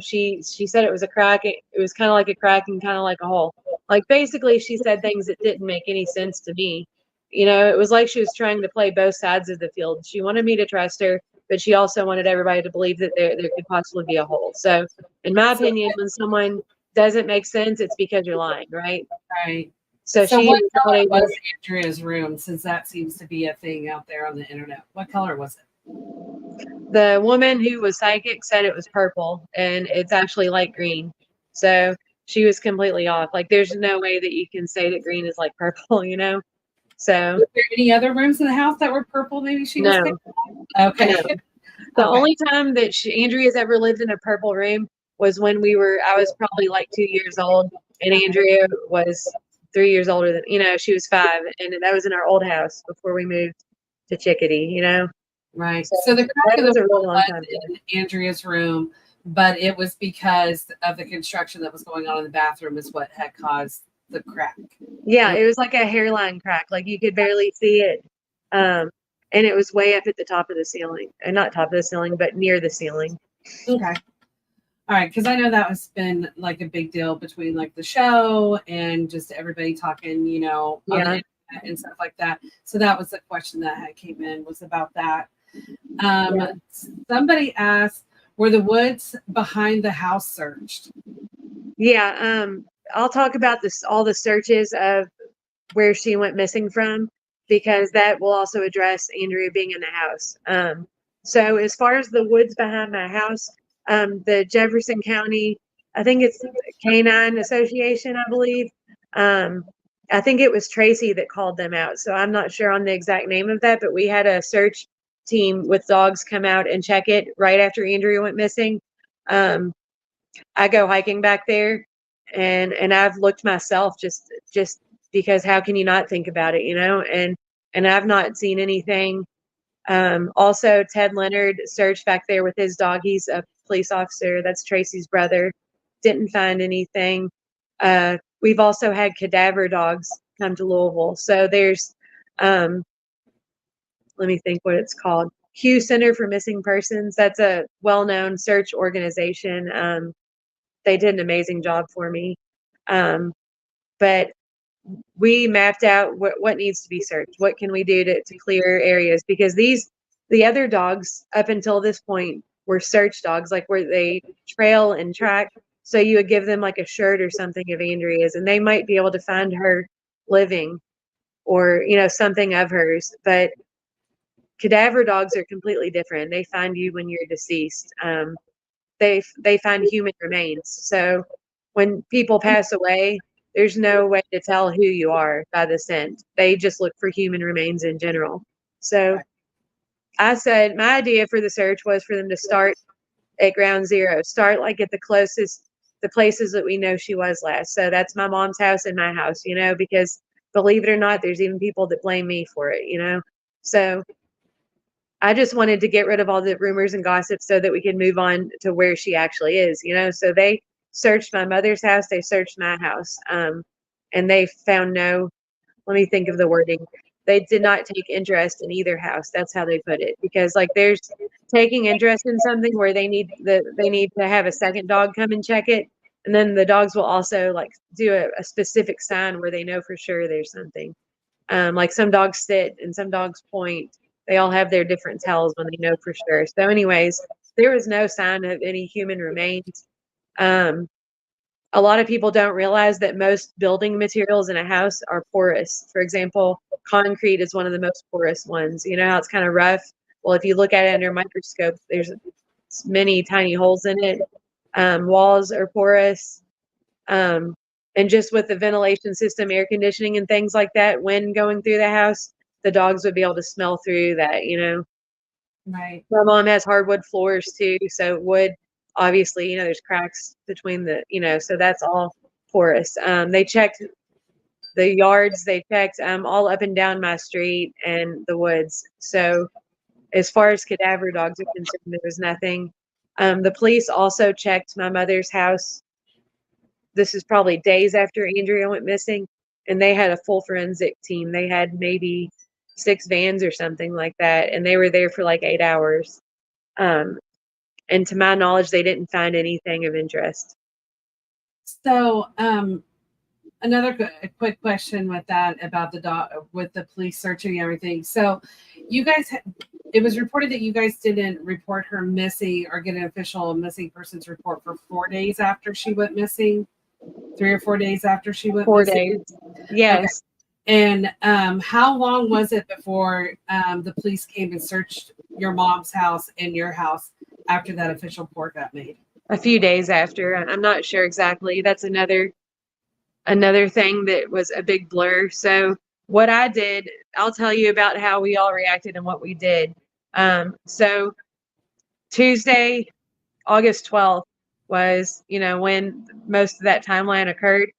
[SPEAKER 2] She said it was a crack. It was kind of like a crack and kind of like a hole. Like basically, she said things that didn't make any sense to me. It was like she was trying to play both sides of the field. She wanted me to trust her, but she also wanted everybody to believe that there could possibly be a hole. So, in my opinion, when someone doesn't make sense, it's because you're lying, right?
[SPEAKER 1] Right.
[SPEAKER 2] So she
[SPEAKER 1] what color was Andrea's room, since that seems to be a thing out there on the internet? What color was it?
[SPEAKER 2] The woman who was psychic said it was purple, and it's actually light green. So she was completely off. Like, there's no way that you can say that green is like purple, So,
[SPEAKER 1] were there any other rooms in the house that were purple? Maybe she was okay. No.
[SPEAKER 2] The only time that Andrea's ever lived in a purple room was when I was probably like 2 years old, and Andrea was 3 years older than, she was 5, and that was in our old house before we moved to Chickadee,
[SPEAKER 1] Right. So the crack
[SPEAKER 2] was a real long time
[SPEAKER 1] in Andrea's room, but it was because of the construction that was going on in the bathroom is what had caused the crack.
[SPEAKER 2] Yeah, it was like a hairline crack. Like you could barely see it. And it was way up at the top of the ceiling. And not top of the ceiling, but near the ceiling.
[SPEAKER 1] Okay. All right, because I know that has been like a big deal between like the show and just everybody talking, on the internet and stuff like that. So that was the question that had came in, was about that. Somebody asked, were the woods behind the house searched?
[SPEAKER 2] Yeah, I'll talk about all the searches of where she went missing from, because that will also address Andrea being in the house. So as far as the woods behind my house, the Jefferson County, I think it's Canine Association, I believe. I think it was Tracy that called them out. So I'm not sure on the exact name of that, but we had a search team with dogs come out and check it right after Andrea went missing. I go hiking back there, and I've looked myself just because how can you not think about it, and I've not seen anything Also, Ted Leonard searched back there with his dog. He's a police officer. That's Tracy's brother. Didn't find anything. We've also had cadaver dogs come to Louisville. So there's, let me think what it's called. Hugh Center for Missing Persons. That's a well-known search organization. They did an amazing job for me. But we mapped out what needs to be searched. What can we do to clear areas? Because the other dogs up until this point were search dogs, like where they trail and track. So you would give them like a shirt or something of Andrea's, and they might be able to find her living or, something of hers. But cadaver dogs are completely different. They find you when you're deceased. They find human remains. So when people pass away, there's no way to tell who you are by the scent. They just look for human remains in general. So I said my idea for the search was for them to start at ground zero, start like at the places that we know she was last. So that's my mom's house and my house, because believe it or not, there's even people that blame me for it. So I just wanted to get rid of all the rumors and gossip so that we could move on to where she actually is, So they searched my mother's house, they searched my house, and they found let me think of the wording. They did not take interest in either house. That's how they put it. Because like there's taking interest in something where they need to have a second dog come and check it. And then the dogs will also like do a specific sign where they know for sure there's something. Like some dogs sit and some dogs point. They all have their different tells when they know for sure. So anyways, there was no sign of any human remains. A lot of people don't realize that most building materials in a house are porous. For example, concrete is one of the most porous ones. You know how it's kind of rough? Well, if you look at it under a microscope, there's many tiny holes in it. Walls are porous. And just with the ventilation system, air conditioning and things like that, when going through the house, the dogs would be able to smell through that.
[SPEAKER 1] Right.
[SPEAKER 2] My mom has hardwood floors too, so wood, obviously, there's cracks between so that's all porous. They checked the yards, they checked all up and down my street and the woods. So as far as cadaver dogs are concerned, there was nothing. The police also checked my mother's house. This is probably days after Andrea went missing, and they had a full forensic team. They had maybe 6 vans or something like that, and they were there for like 8 hours. And to my knowledge, they didn't find anything of interest.
[SPEAKER 1] So, another quick question with that about the dog, with the police searching and everything. So, you guys, it was reported that you guys didn't report her missing or get an official missing persons report for 4 days after she went missing. 3 or 4 days after she went
[SPEAKER 2] 4
[SPEAKER 1] missing.
[SPEAKER 2] days. Yes.
[SPEAKER 1] Okay. And how long was it before the police came and searched your mom's house and your house after that official report got made?
[SPEAKER 2] A few days after. I'm not sure exactly. That's another thing that was a big blur. So what I did, I'll tell you about how we all reacted and what we did. So Tuesday, August 12th was, when most of that timeline occurred.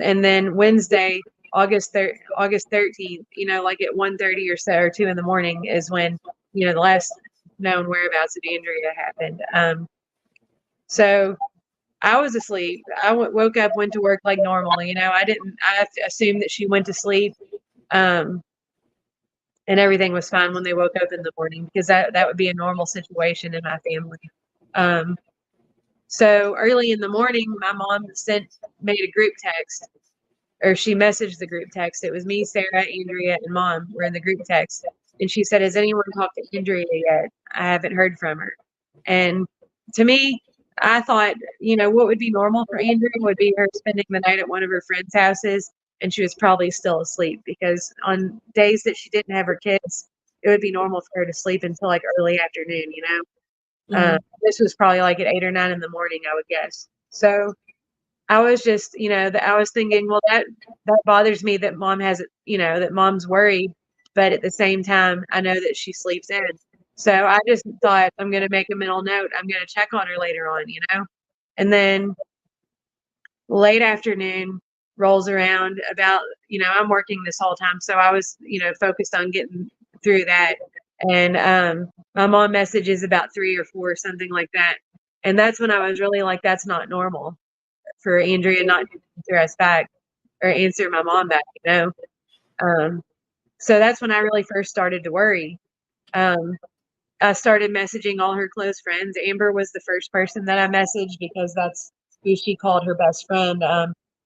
[SPEAKER 2] And then Wednesday, August 13th, like at 1:30 or so, or 2 in the morning is when, the last known whereabouts of Andrea happened. So I was asleep. I woke up, went to work like normal. I assumed that she went to sleep. And everything was fine when they woke up in the morning, because that would be a normal situation in my family. So early in the morning, my mom made a group text, or she messaged the group text. It was me, Sarah, Andrea, and Mom were in the group text. And she said, "Has anyone talked to Andrea yet? I haven't heard from her." And to me, I thought, what would be normal for Andrea would be her spending the night at one of her friends' houses, and she was probably still asleep, because on days that she didn't have her kids, it would be normal for her to sleep until like early afternoon,
[SPEAKER 1] Mhm.
[SPEAKER 2] This was probably like at 8 or 9 in the morning, I would guess. So I was just, I was thinking, well, that bothers me that mom has it, that mom's worried, but at the same time, I know that she sleeps in. So I just thought, I'm going to make a mental note. I'm going to check on her later on, And then late afternoon rolls around about, I'm working this whole time. So I was, focused on getting through that. And my mom messages about 3 or 4, something like that. And that's when I was really like, that's not normal for Andrea not to answer us back or answer my mom back, you know? So that's when I really first started to worry. Um, I started messaging all her close friends. Amber was the first person that I messaged because that's who she called her best friend.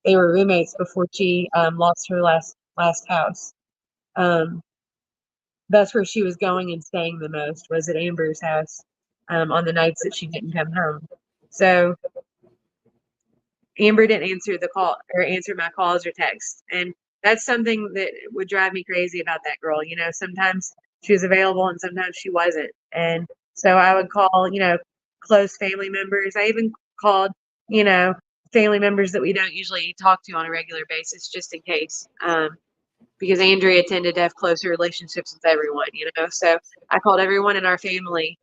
[SPEAKER 2] They were roommates before she lost her last house. Um, that's where she was going and staying the most, was at Amber's house on the nights that she didn't come home. So Amber didn't answer the call or answer my calls or texts. And that's something that would drive me crazy about that girl. You know, sometimes she was available and sometimes she wasn't. And so I would call, you know, close family members. I even called, you know, family members that we don't usually talk to on a regular basis just in case. Because Andrea tended to have closer relationships with everyone, you know. So I called everyone in our family.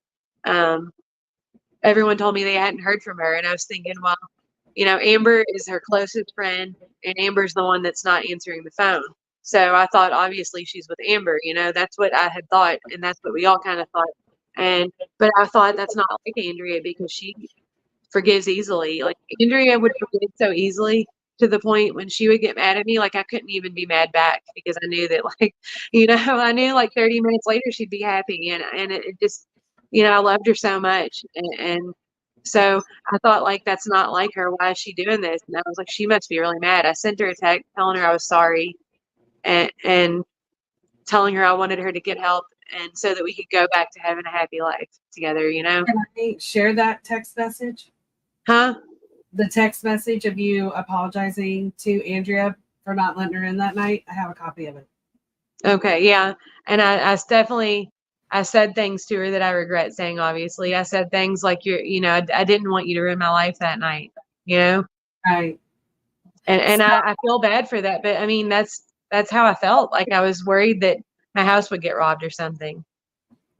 [SPEAKER 2] Everyone told me they hadn't heard from her. And I was thinking, well, you know, Amber is her closest friend, and Amber's the one that's not answering the phone. So I thought, obviously, she's with Amber. You know, that's what I had thought, and that's what we all kind of thought. But I thought that's not like Andrea because she forgives easily. Like Andrea would forgive so easily to the point when she would get mad at me, like I couldn't even be mad back because I knew that, like, you know, I knew like 30 minutes later she'd be happy, and it just, you know, I loved her so much, and so I thought, like, that's not like her. Why is she doing this? And I was like, she must be really mad. I sent her a text telling her I was sorry, and telling her I wanted her to get help, and so that we could go back to having a happy life together. You know?
[SPEAKER 1] Can I share that text message?
[SPEAKER 2] Huh?
[SPEAKER 1] The text message of you apologizing to Andrea for not letting her in that night. I have a copy of it.
[SPEAKER 2] Okay, yeah. And I definitely, I said things to her that I regret saying, obviously. I said things like, you know, I didn't want you to ruin my life that night, you know?
[SPEAKER 1] Right.
[SPEAKER 2] And
[SPEAKER 1] So,
[SPEAKER 2] I feel bad for that, but I mean, that's how I felt. Like I was worried that my house would get robbed or something.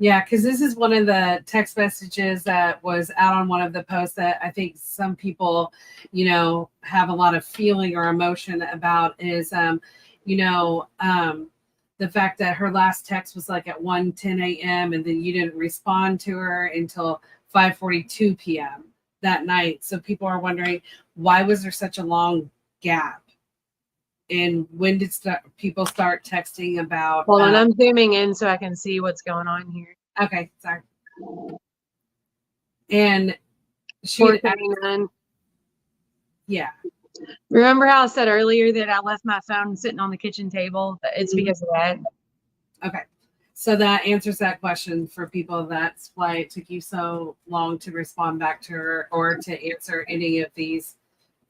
[SPEAKER 1] yeah, because this is one of the text messages that was out on one of the posts that I think some people, you know, have a lot of feeling or emotion about is, you know, the fact that her last text was like at 1:10 a.m. and then you didn't respond to her until 5:42 p.m. that night. So people are wondering, why was there such a long gap? And when did people start texting about?
[SPEAKER 2] Hold on, I'm zooming in so I can see what's going on here.
[SPEAKER 1] Okay, sorry. And she would,
[SPEAKER 2] 4:39.
[SPEAKER 1] yeah.
[SPEAKER 2] Remember how I said earlier that I left my phone sitting on the kitchen table? It's because of that.
[SPEAKER 1] Okay. So that answers that question for people. That's why it took you so long to respond back to her or to answer any of these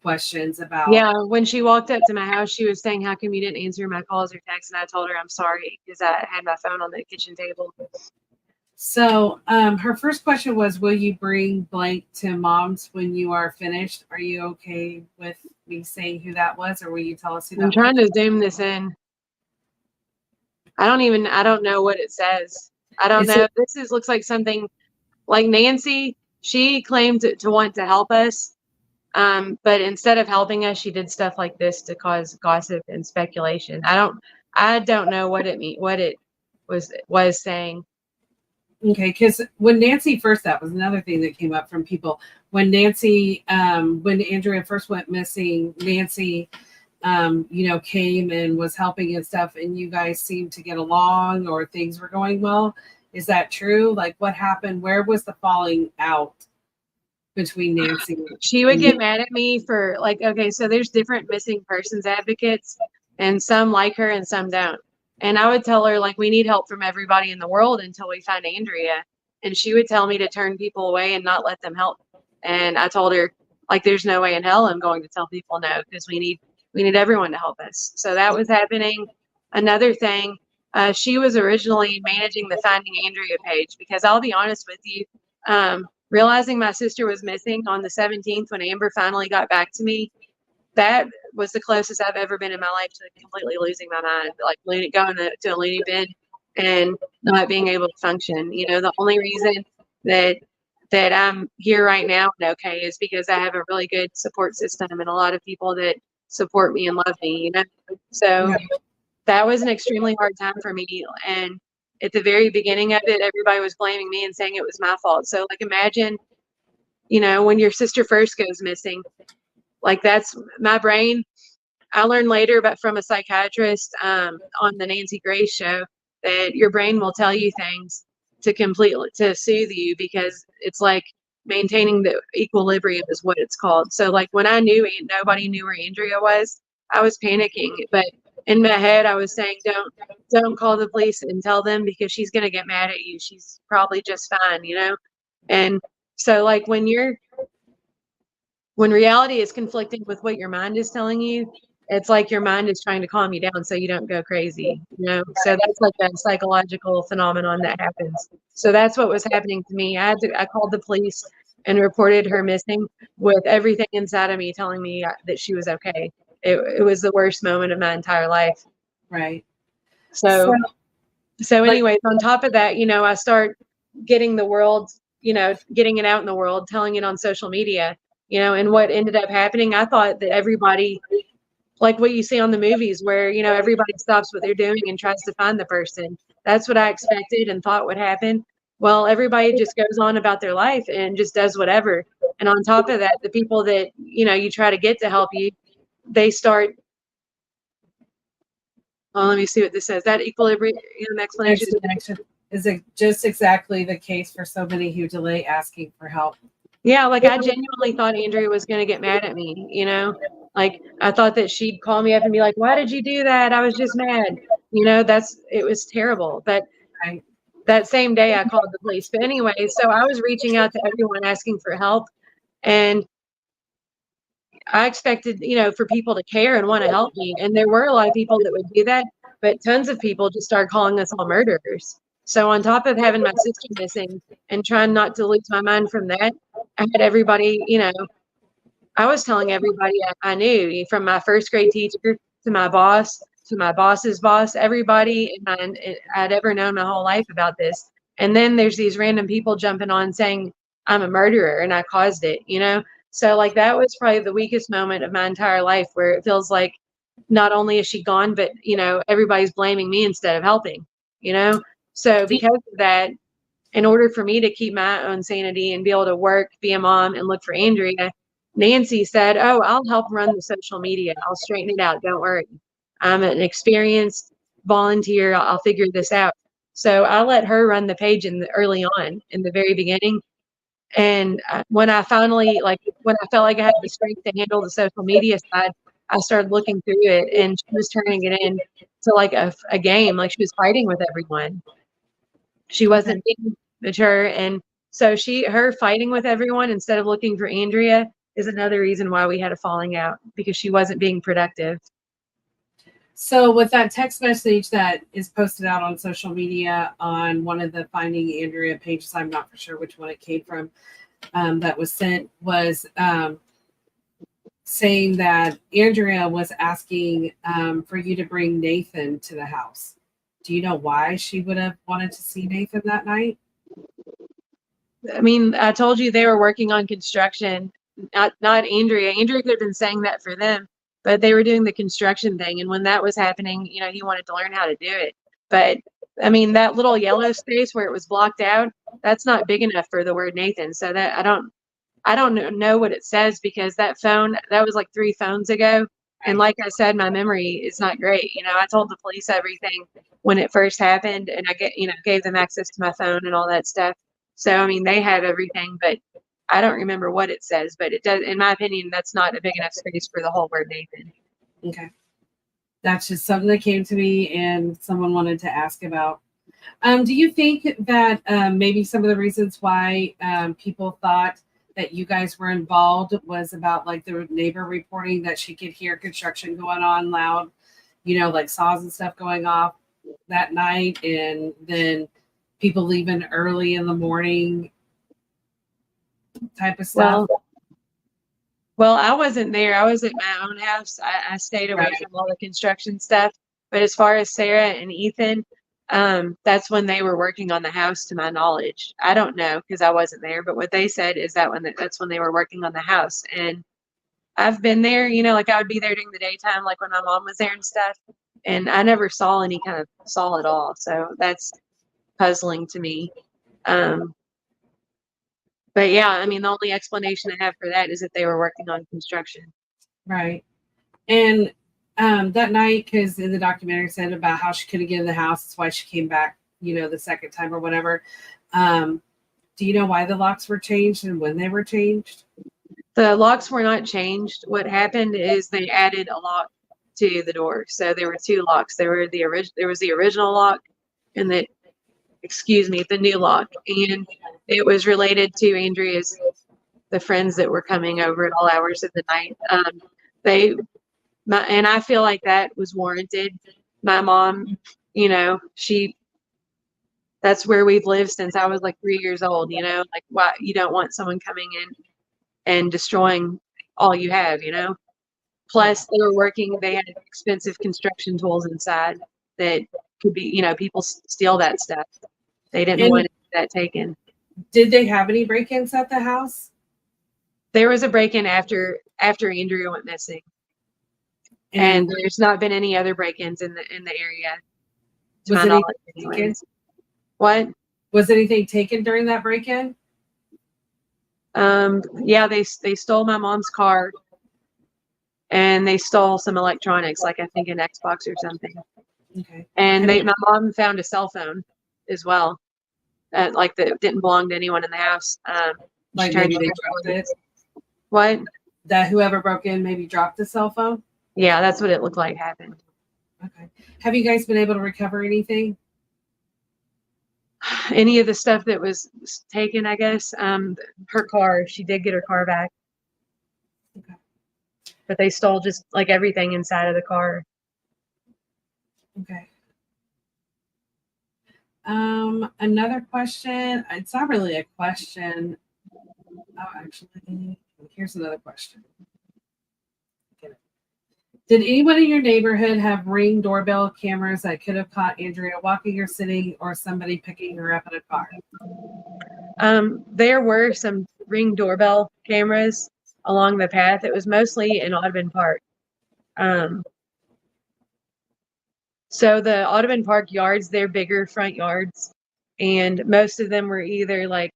[SPEAKER 1] questions about.
[SPEAKER 2] Yeah, when she walked up to my house, she was saying, "How come you didn't answer my calls or texts?" And I told her I'm sorry because I had my phone on the kitchen table.
[SPEAKER 1] So her first question was, will you bring blank to mom's when you are finished? Are you okay with me saying who that was, or will you tell us who that was?
[SPEAKER 2] I'm trying to zoom this in. I don't know what it says. I don't know. This looks like something like Nancy. She claimed to want to help us. But instead of helping us, she did stuff like this to cause gossip and speculation. I don't know what it was saying.
[SPEAKER 1] Okay, because when Nancy first, that was another thing that came up from people. When Nancy, when Andrea first went missing, Nancy, you know, came and was helping and stuff, and you guys seemed to get along or things were going well. Is that true? Like, what happened? Where was the falling out between Nancy?
[SPEAKER 2] She would get mad at me for like, okay, so there's different missing persons advocates, and some like her and some don't. And I would tell her, like, we need help from everybody in the world until we find Andrea. And she would tell me to turn people away and not let them help. And I told her, like, there's no way in hell I'm going to tell people no, because we need everyone to help us. So that was happening. Another thing, she was originally managing the Finding Andrea page, because I'll be honest with you, realizing my sister was missing on the 17th when Amber finally got back to me, that was the closest I've ever been in my life to completely losing my mind, like going to a loony bin and not being able to function. You know, the only reason that I'm here right now and okay is because I have a really good support system and a lot of people that support me and love me, you know? So that was an extremely hard time for me. And at the very beginning of it, everybody was blaming me and saying it was my fault. So like imagine, when your sister first goes missing, like that's my brain. I learned later, but from a psychiatrist on the Nancy Grace show, that your brain will tell you things to soothe you, because it's like maintaining the equilibrium is what it's called. So like when I knew nobody knew where Andrea was, I was panicking, but in my head I was saying, don't call the police and tell them, because she's gonna get mad at you. She's probably just fine, And so like when reality is conflicting with what your mind is telling you, it's like your mind is trying to calm you down so you don't go crazy, So that's like a psychological phenomenon that happens. So that's what was happening to me. I called the police and reported her missing, with everything inside of me telling me that she was okay. It was the worst moment of my entire life.
[SPEAKER 1] Right.
[SPEAKER 2] So anyways, on top of that, I start getting the world, getting it out in the world, telling it on social media, and what ended up happening, I thought that everybody, like what you see on the movies where, everybody stops what they're doing and tries to find the person. That's what I expected and thought would happen. Well, everybody just goes on about their life and just does whatever. And on top of that, the people that, you try to get to help you, they start. Well, let me see what this says. That equilibrium explanation.
[SPEAKER 1] Is it just exactly the case for so many who delay asking for help?
[SPEAKER 2] Yeah, like I genuinely thought Andrea was going to get mad at me, Like I thought that she'd call me up and be like, "Why did you do that? I was just mad." It was terrible. But that same day I called the police. But anyway, so I was reaching out to everyone asking for help, and I expected, for people to care and want to help me. And there were a lot of people that would do that, but tons of people just started calling us all murderers. So on top of having my sister missing and trying not to lose my mind from that, I had everybody, I was telling everybody I knew, from my first grade teacher to my boss to my boss's boss, everybody I'd ever known my whole life about this. And then there's these random people jumping on saying I'm a murderer and I caused it, So like that was probably the weakest moment of my entire life, where it feels like not only is she gone, but everybody's blaming me instead of helping, So because of that, in order for me to keep my own sanity and be able to work, be a mom, and look for Andrea, Nancy said, "Oh, I'll help run the social media. I'll straighten it out. Don't worry. I'm an experienced volunteer. I'll figure this out." So I let her run the page early on, in the very beginning. And when I finally, when I felt like I had the strength to handle the social media side, I started looking through it, and she was turning it into like a game. Like she was fighting with everyone. She wasn't being mature. And so her fighting with everyone instead of looking for Andrea is another reason why we had a falling out, because she wasn't being productive.
[SPEAKER 1] So with that text message that is posted out on social media on one of the Finding Andrea pages, I'm not for sure which one it came from, that was sent, was saying that Andrea was asking for you to bring Nathan to the house. Do you know why she would have wanted to see Nathan that night?
[SPEAKER 2] I mean, I told you they were working on construction, not Andrea. Andrea could have been saying that for them, but they were doing the construction thing. And when that was happening, he wanted to learn how to do it. But I mean, that little yellow space where it was blocked out, that's not big enough for the word Nathan. So that I don't know what it says, because that was like 3 phones ago. And like I said, my memory is not great. I told the police everything when it first happened, and gave them access to my phone and all that stuff. So, I mean, they have everything, but I don't remember what it says. But it does, in my opinion, that's not a big enough space for the whole word Nathan.
[SPEAKER 1] Okay. That's just something that came to me and someone wanted to ask about. Do you think that maybe some of the reasons why people thought that you guys were involved was about like the neighbor reporting that she could hear construction going on loud, like saws and stuff going off that night, and then people leaving early in the morning type of stuff?
[SPEAKER 2] Well, I wasn't there. I was at my own house. I stayed away from all the construction stuff. But as far as Sarah and Ethan, that's when they were working on the house, to my knowledge. I don't know, because I wasn't there. But what they said is that's when they were working on the house. And I've been there, like I would be there during the daytime, like when my mom was there and stuff. And I never saw any kind of saw at all. So that's puzzling to me. But yeah, I mean, the only explanation I have for that is that they were working on construction.
[SPEAKER 1] Right. And that night, because in the documentary said about how she couldn't get in the house, that's why she came back, the second time or whatever. Do you know why the locks were changed and when they were changed?
[SPEAKER 2] The locks were not changed. What happened is they added a lock to the door. So there were two locks. There was the original lock and the new lock. And it was related to the friends that were coming over at all hours of the night. And I feel like that was warranted. My mom, that's where we've lived since I was like 3 years old, like why you don't want someone coming in and destroying all you have, Plus they had expensive construction tools inside that could be, people steal that stuff. They didn't want that taken.
[SPEAKER 1] Did they have any break-ins at the house?
[SPEAKER 2] There was a break-in after Andrea went missing. And there's not been any other break-ins in the area.
[SPEAKER 1] Was anything taken?
[SPEAKER 2] What?
[SPEAKER 1] Was anything taken during that break-in?
[SPEAKER 2] Yeah, they stole my mom's car, and they stole some electronics, like I think an Xbox or something.
[SPEAKER 1] Okay.
[SPEAKER 2] And my mom found a cell phone as well, like that didn't belong to anyone in the house.
[SPEAKER 1] Like maybe they dropped it.
[SPEAKER 2] What?
[SPEAKER 1] That whoever broke in maybe dropped the cell phone?
[SPEAKER 2] Yeah, that's what it looked like happened.
[SPEAKER 1] Okay. Have you guys been able to recover anything?
[SPEAKER 2] Any of the stuff that was taken, I guess. Her car, she did get her car back.
[SPEAKER 1] Okay.
[SPEAKER 2] But they stole just like everything inside of the car.
[SPEAKER 1] Okay. Another question. It's not really a question. Oh, actually, here's another question. Did anyone in your neighborhood have Ring doorbell cameras that could have caught Andrea walking or sitting, or somebody picking her up in a car?
[SPEAKER 2] There were some Ring doorbell cameras along the path. It was mostly in Audubon Park. So the Audubon Park yards, they're bigger front yards, and most of them were either like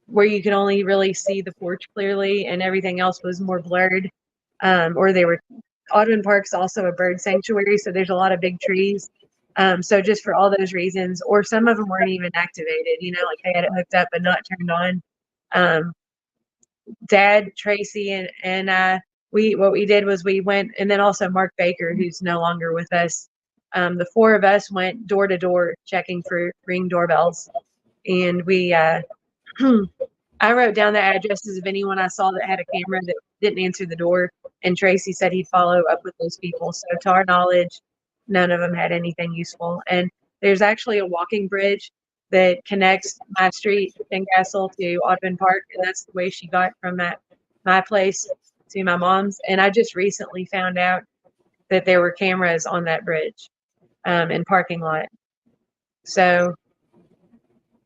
[SPEAKER 2] where you could only really see the porch clearly and everything else was more blurred, or they were. Audubon Park's also a bird sanctuary, so there's a lot of big trees. So just for all those reasons, or some of them weren't even activated, like they had it hooked up but not turned on. Dad, Tracy, and what we did was we went, and then also Mark Baker, who's no longer with us. The four of us went door to door checking for Ring doorbells, and we I wrote down the addresses of anyone I saw that had a camera that didn't answer the door, and Tracy said he'd follow up with those people. So to our knowledge, none of them had anything useful. And there's actually a walking bridge that connects my street, Fincastle, to Audubon Park, and that's the way she got from my place to my mom's. And I just recently found out that there were cameras on that bridge in parking lot. So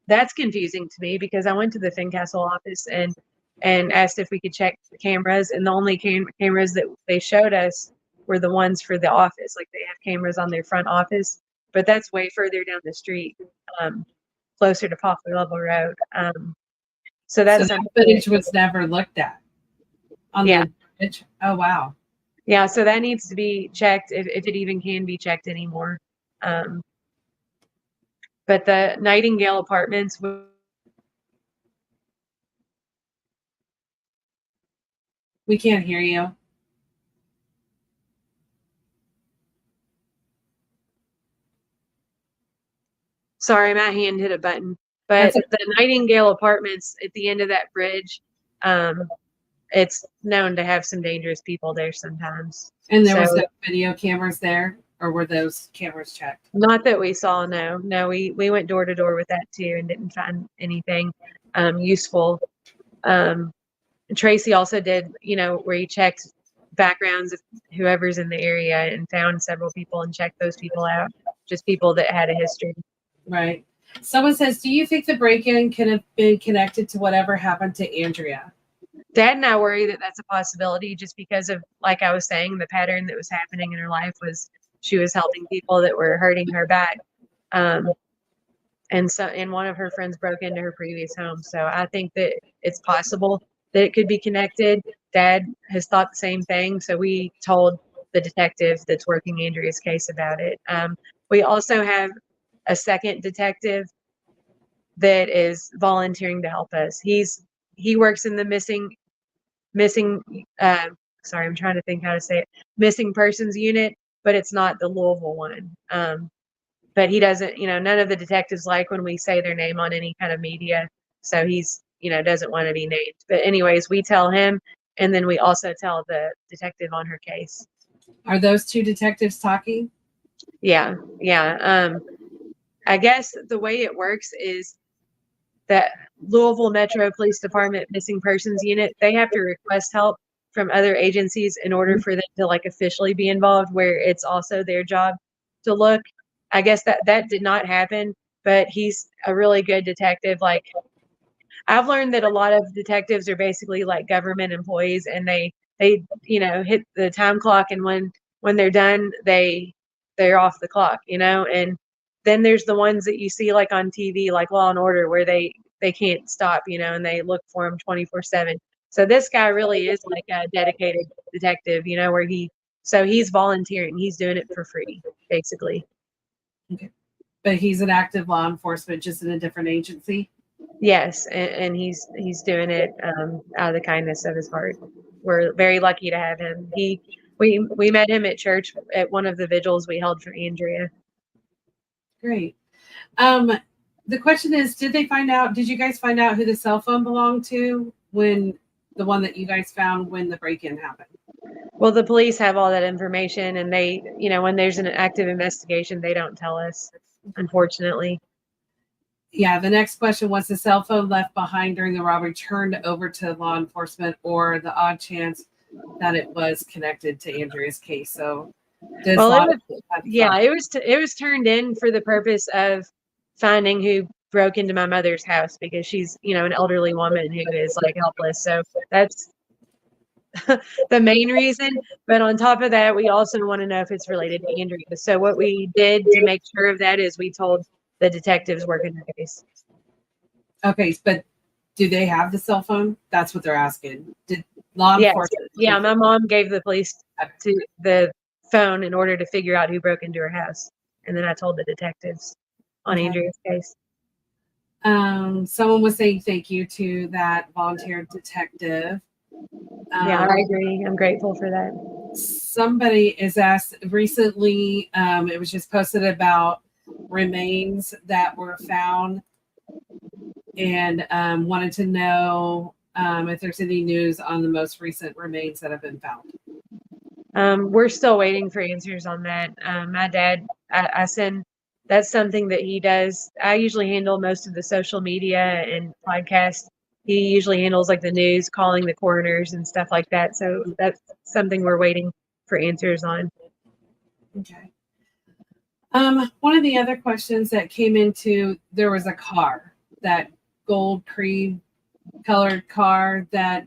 [SPEAKER 2] that's confusing to me because I went to the Fincastle office and asked if we could check the cameras, and the only cameras that they showed us were the ones for the office. Like they have cameras on their front office, but that's way further down the street, closer to Poplar Level Road. So that
[SPEAKER 1] footage was never looked at. The bridge. Oh wow.
[SPEAKER 2] Yeah, so that needs to be checked if it even can be checked anymore. But the Nightingale Apartments.
[SPEAKER 1] We can't hear you.
[SPEAKER 2] Sorry, my hand hit a button. But the Nightingale Apartments at the end of that bridge, it's known to have some dangerous people there sometimes.
[SPEAKER 1] And there was no video cameras there, or were those cameras checked?
[SPEAKER 2] Not that we saw, no. No, we went door to door with that too and didn't find anything useful. Tracy also did, where he checked backgrounds of whoever's in the area and found several people and checked those people out, just people that had a history.
[SPEAKER 1] Right. Someone says, do you think the break-in can have been connected to whatever happened to Andrea?
[SPEAKER 2] Dad and I worry that that's a possibility just because of, like I was saying, the pattern that was happening in her life was she was helping people that were hurting her back. And and one of her friends broke into her previous home. So I think that it's possible that it could be connected. Dad has thought the same thing, so we told the detective that's working Andrea's case about it. We also have a second detective that is volunteering to help us. He works in the missing sorry, I'm trying to think how to say it, missing persons unit, but it's not the Louisville one. But he doesn't, none of the detectives like when we say their name on any kind of media. So he's, doesn't want to be named. But anyways, we tell him, and then we also tell the detective on her case.
[SPEAKER 1] Are those two detectives talking?
[SPEAKER 2] Yeah. I guess the way it works is that Louisville Metro Police Department Missing Persons Unit, they have to request help from other agencies in order for them to like officially be involved, where it's also their job to look. I guess that did not happen, but he's a really good detective. Like, I've learned that a lot of detectives are basically like government employees, and they hit the time clock, and when they're done, they're off the clock, and then there's the ones that you see like on TV, like Law and Order, where they can't stop, and they look for him 24/7. So this guy really is like a dedicated detective, where he's volunteering, he's doing it for free, basically.
[SPEAKER 1] Okay. But he's an active law enforcement, just in a different agency.
[SPEAKER 2] Yes, and he's doing it out of the kindness of his heart. We're very lucky to have him. We met him at church at one of the vigils we held for Andrea.
[SPEAKER 1] Great. The question is, did you guys find out who the cell phone belonged to when the one that you guys found when the break-in happened?
[SPEAKER 2] Well, the police have all that information, and they, when there's an active investigation, they don't tell us, unfortunately.
[SPEAKER 1] Yeah, the next question was the cell phone left behind during the robbery turned over to law enforcement, or the odd chance that it was connected to Andrea's case. So, it
[SPEAKER 2] was turned in for the purpose of finding who broke into my mother's house, because she's, an elderly woman who is like helpless. So that's the main reason. But on top of that, we also want to know if it's related to Andrea. So what we did to make sure of that is we told the detectives working the case.
[SPEAKER 1] Okay, but do they have the cell phone? That's what they're asking. Did law enforcement?
[SPEAKER 2] Yeah, my mom gave the police to the phone in order to figure out who broke into her house, and then I told the detectives on Andrea's case.
[SPEAKER 1] Someone was saying thank you to that volunteer detective.
[SPEAKER 2] Yeah, I agree. I'm grateful for that.
[SPEAKER 1] Somebody is asked recently, it was just posted about remains that were found, and wanted to know if there's any news on the most recent remains that have been found.
[SPEAKER 2] We're still waiting for answers on that. My dad, I send, that's something that he does. I usually handle most of the social media and podcasts. He usually handles like the news, calling the coroners and stuff like that. So that's something we're waiting for answers on.
[SPEAKER 1] Okay. One of the other questions that came into, there was a car, that gold cream colored car that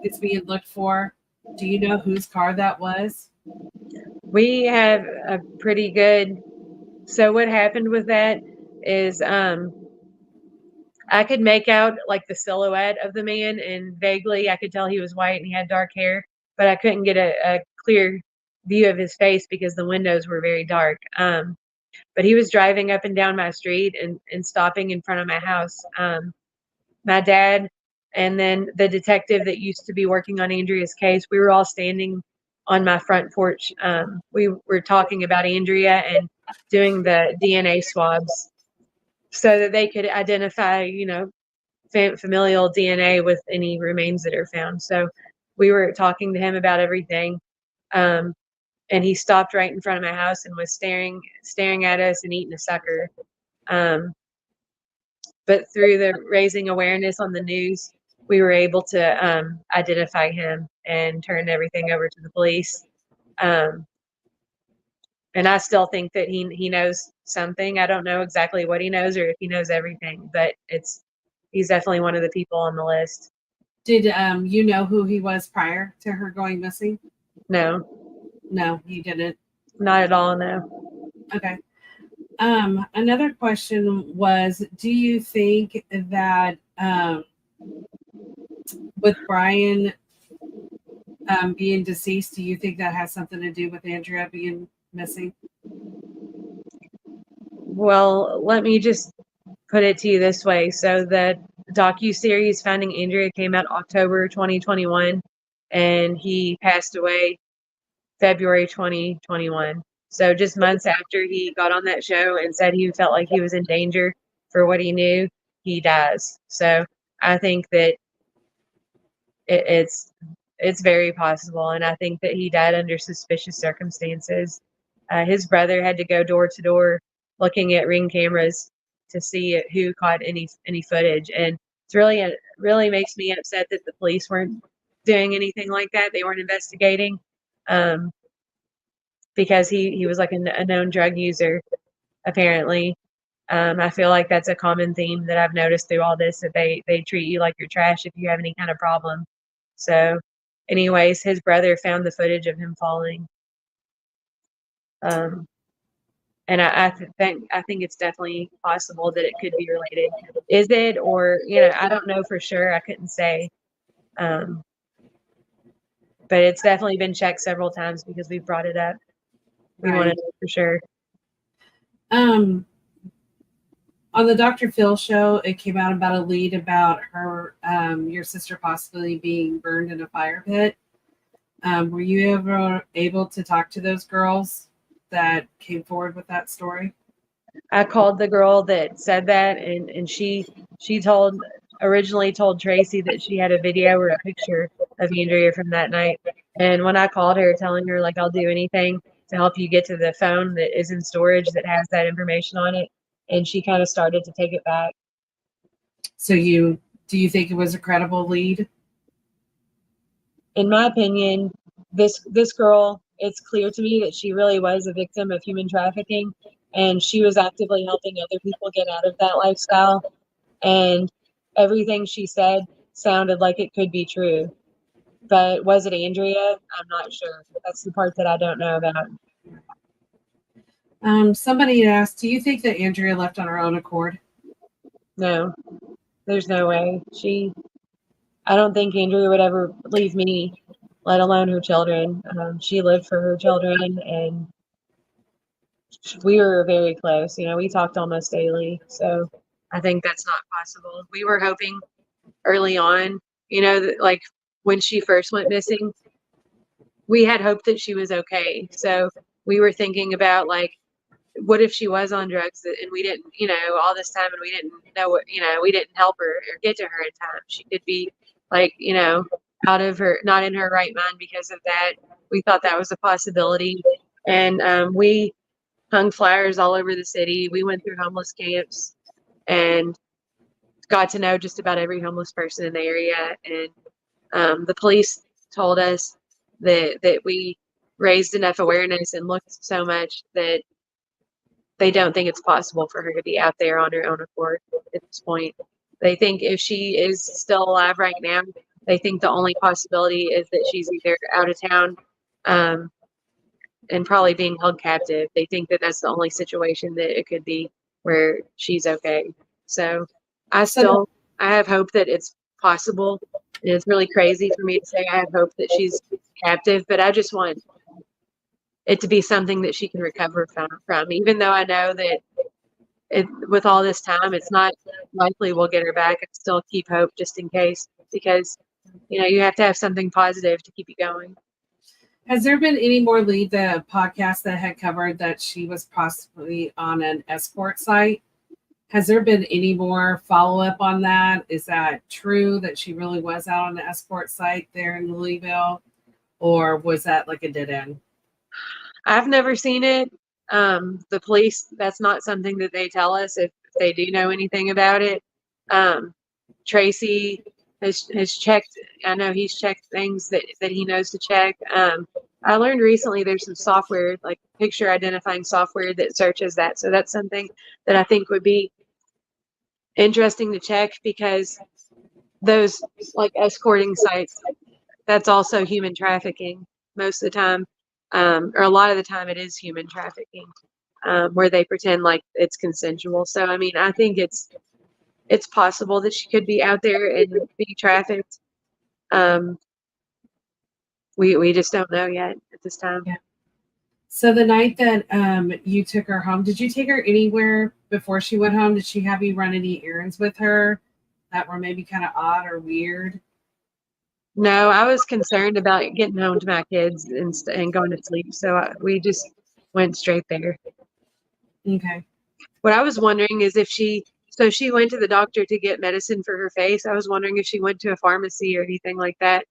[SPEAKER 1] is being looked for. Do you know whose car that was?
[SPEAKER 2] We have a pretty good, so what happened with that is I could make out like the silhouette of the man, and vaguely I could tell he was white and he had dark hair, but I couldn't get a clear view of his face because the windows were very dark. But he was driving up and down my street and stopping in front of my house. My dad and then the detective that used to be working on Andrea's case, we were all standing on my front porch. We were talking about Andrea and doing the DNA swabs so that they could identify, familial DNA with any remains that are found. So we were talking to him about everything. And he stopped right in front of my house and was staring at us and eating a sucker. But through the raising awareness on the news, we were able to identify him and turn everything over to the police. And I still think that he knows something. I don't know exactly what he knows or if he knows everything, but he's definitely one of the people on the list.
[SPEAKER 1] Did you know who he was prior to her going missing?
[SPEAKER 2] No,
[SPEAKER 1] you didn't.
[SPEAKER 2] not at all. No.
[SPEAKER 1] Okay. Another question was, do you think that with Brian being deceased, do you think that has something to do with Andrea being missing?
[SPEAKER 2] Well, let me just put it to you this way. So the docu-series Finding Andrea came out October 2021, and he passed away February 2021. So just months after he got on that show and said he felt like he was in danger for what he knew, he dies. So I think that it's very possible, and I think that he died under suspicious circumstances. His brother had to go door to door looking at Ring cameras to see who caught any footage, and it really makes me upset that the police weren't doing anything like that. They weren't investigating, because he was like a known drug user apparently. I feel like that's a common theme that I've noticed through all this, that they treat you like you're trash if you have any kind of problem. So, anyways, his brother found the footage of him falling. Um, and I think it's definitely possible that it could be related. Is it, or I don't know for sure. I couldn't say. Um, but it's definitely been checked several times because we've brought it up. We want to know for sure.
[SPEAKER 1] On the Dr. Phil show, it came out about a lead about her, your sister possibly being burned in a fire pit. Were you ever able to talk to those girls that came forward with that story?
[SPEAKER 2] I called the girl that said that, and she originally told Tracy that she had a video or a picture of Andrea from that night. And when I called her, telling her like I'll do anything to help you get to the phone that is in storage that has that information on it, and she kind of started to take it back.
[SPEAKER 1] So do you think it was a credible lead?
[SPEAKER 2] In my opinion, this girl, it's clear to me that she really was a victim of human trafficking, and she was actively helping other people get out of that lifestyle. And everything she said sounded like it could be true. But was it Andrea? I'm not sure. That's the part that I don't know about.
[SPEAKER 1] Somebody asked, do you think that Andrea left on her own accord?
[SPEAKER 2] No, there's no way. I don't think Andrea would ever leave me, let alone her children. She lived for her children, and we were very close. We talked almost daily. So I think that's not possible. We were hoping early on, that like when she first went missing, we had hoped that she was okay. So we were thinking about like, what if she was on drugs and we didn't, all this time, and we didn't know what, we didn't help her or get to her in time. She could be like, out of her, not in her right mind because of that. We thought that was a possibility. And we hung flyers all over the city. We went through homeless camps and got to know just about every homeless person in the area. And the police told us that we raised enough awareness and looked so much that they don't think it's possible for her to be out there on her own accord at this point. They think if she is still alive right now, they think the only possibility is that she's either out of town and probably being held captive. They think that that's the only situation that it could be where she's okay. So I have hope that it's possible. And it's really crazy for me to say I have hope that she's captive, but I just want it to be something that she can recover from, even though I know that with all this time, it's not likely we'll get her back. I still keep hope just in case, because you have to have something positive to keep you going.
[SPEAKER 1] Has there been any more lead the podcast that had covered that she was possibly on an escort site? Has there been any more follow-up on that? Is that true that she really was out on the escort site there in Louisville, or was that like a dead end?
[SPEAKER 2] I've never seen it. The police, that's not something that they tell us if they do know anything about it. Tracy has checked. I know he's checked things that he knows to check. I learned recently there's some software, like picture identifying software, that searches that. So that's something that I think would be interesting to check, because those like escorting sites, that's also human trafficking most of the time. Or a lot of the time it is human trafficking. where they pretend like it's consensual. So, I mean, I think it's possible that she could be out there and be trafficked. We just don't know yet at this time.
[SPEAKER 1] Yeah. So the night that you took her home, did you take her anywhere before she went home? Did she have you run any errands with her that were maybe kind of odd or weird?
[SPEAKER 2] No, I was concerned about getting home to my kids and going to sleep, so we just went straight there.
[SPEAKER 1] Okay.
[SPEAKER 2] What I was wondering is if she went to the doctor to get medicine for her face. I was wondering if she went to a pharmacy or anything like that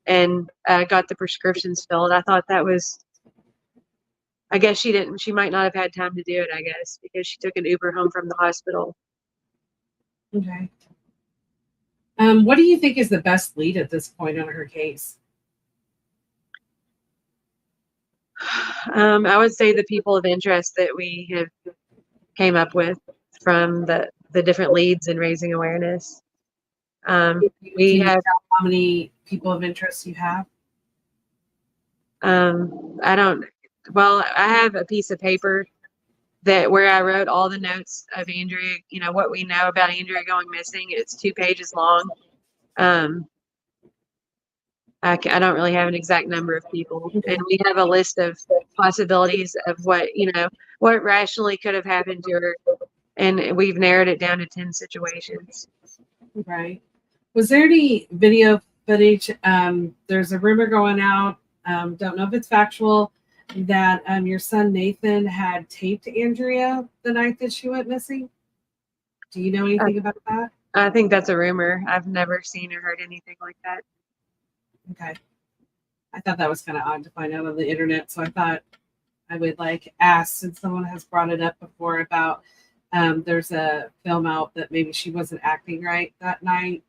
[SPEAKER 2] and got the prescriptions filled. I thought that was, I guess she didn't, she might not have had time to do it, I guess, because she took an Uber home from the hospital.
[SPEAKER 1] Okay. What do you think is the best lead at this point on her case?
[SPEAKER 2] I would say the people of interest that we have came up with from the different leads and raising awareness. We have
[SPEAKER 1] how many people of interest you have?
[SPEAKER 2] I don't, well, I have a piece of paper that where I wrote all the notes of Andrea, you know, what we know about Andrea going missing. It's 2 pages long. I don't really have an exact number of people.
[SPEAKER 1] Okay.
[SPEAKER 2] And we have a list of possibilities of what, you know, what rationally could have happened to her. And we've narrowed it down to 10 situations.
[SPEAKER 1] Right. Was there any video footage? There's a rumor going out. Don't know if it's factual that your son Nathan had taped Andrea the night that she went missing. Do you know anything about that?
[SPEAKER 2] I think that's a rumor. I've never seen or heard anything like that.
[SPEAKER 1] Okay. I thought that was kind of odd to find out on the internet, so I thought I would like ask, since someone has brought it up before about there's a film out that maybe she wasn't acting right that night.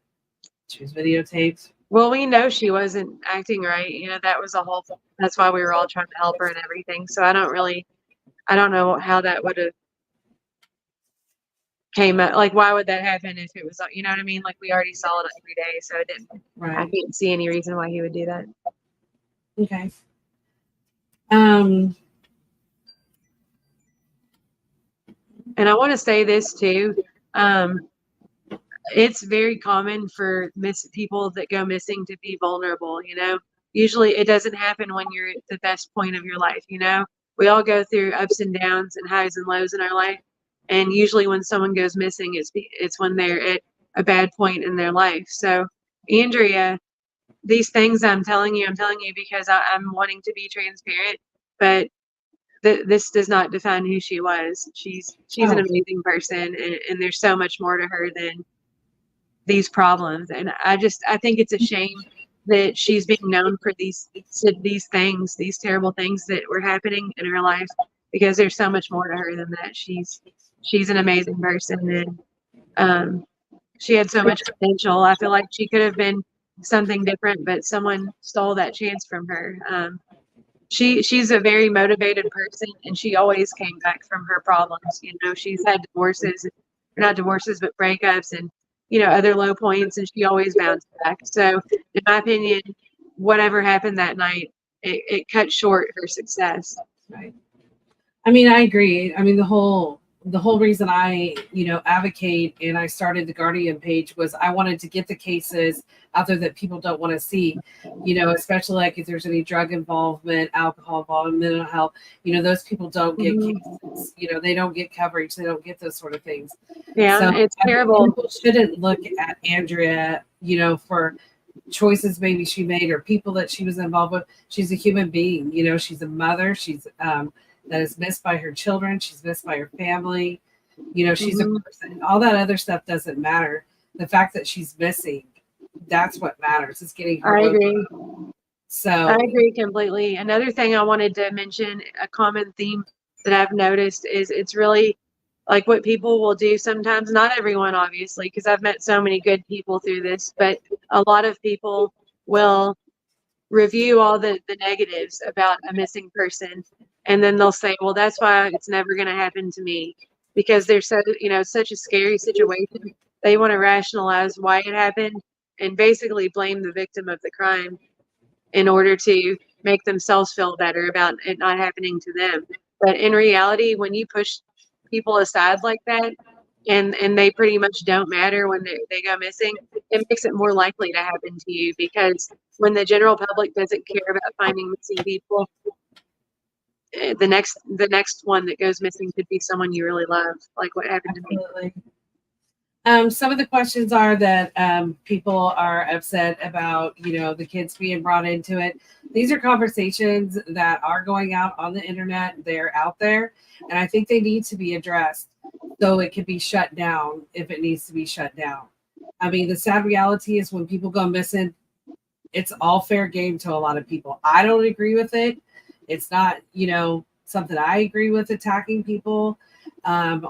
[SPEAKER 1] She was videotaped.
[SPEAKER 2] Well, we know she wasn't acting right. You know, that was a whole, that's why we were all trying to help her and everything. So I don't know how that would have came out. Like, why would that happen if it was, you know what I mean? Like, we already saw it every day. So it didn't,
[SPEAKER 1] Right.
[SPEAKER 2] I can't see any reason why he would do that.
[SPEAKER 1] Okay.
[SPEAKER 2] And I want to say this too. It's very common for people that go missing to be vulnerable, you know. Usually it doesn't happen when you're at the best point of your life, you know. We all go through ups and downs and highs and lows in our life. And usually when someone goes missing, it's when they're at a bad point in their life. So, Andrea, these things I'm telling you because I'm wanting to be transparent, but this does not define who she was. She's an amazing person, and there's so much more to her than these problems. And I think it's a shame that she's being known for these things, these terrible things that were happening in her life, because there's so much more to her than that. She's an amazing person, and she had so much potential. I feel like she could have been something different, but someone stole that chance from her. She's a very motivated person, and she always came back from her problems. You know, she's had not divorces, but breakups and, you know, other low points, and she always bounced back. So in my opinion, whatever happened that night, it cut short her success.
[SPEAKER 1] Right. I mean, I agree. I mean, the whole reason I, advocate and I started the Guardian page was I wanted to get the cases out there that people don't want to see, especially like if there's any drug involvement, alcohol involvement, mental health, those people don't get cases, they don't get coverage. They don't get those sort of things.
[SPEAKER 2] Yeah, so it's terrible.
[SPEAKER 1] People shouldn't look at Andrea, for choices maybe she made or people that she was involved with. She's a human being, she's a mother. She's, that is missed by her children. She's missed by her family. She's a person. All that other stuff doesn't matter. The fact that she's missing, that's what matters. It's getting her.
[SPEAKER 2] I agree.
[SPEAKER 1] So
[SPEAKER 2] I agree completely. Another thing I wanted to mention, a common theme that I've noticed is it's really like what people will do sometimes, not everyone, obviously, because I've met so many good people through this, but a lot of people will review all the negatives about a missing person. And then they'll say, well, that's why it's never going to happen to me, because they're so, such a scary situation. They want to rationalize why it happened and basically blame the victim of the crime in order to make themselves feel better about it not happening to them. But in reality, when you push people aside like that, and they pretty much don't matter when they go missing, it makes it more likely to happen to you, because when the general public doesn't care about finding missing people, the next one that goes missing could be someone you really love, like what happened to me.
[SPEAKER 1] Absolutely. Some of the questions are that people are upset about, the kids being brought into it. These are conversations that are going out on the internet. They're out there, and I think they need to be addressed so it can be shut down if it needs to be shut down. I mean, the sad reality is when people go missing, it's all fair game to a lot of people. I don't agree with it. It's not, something I agree with, attacking people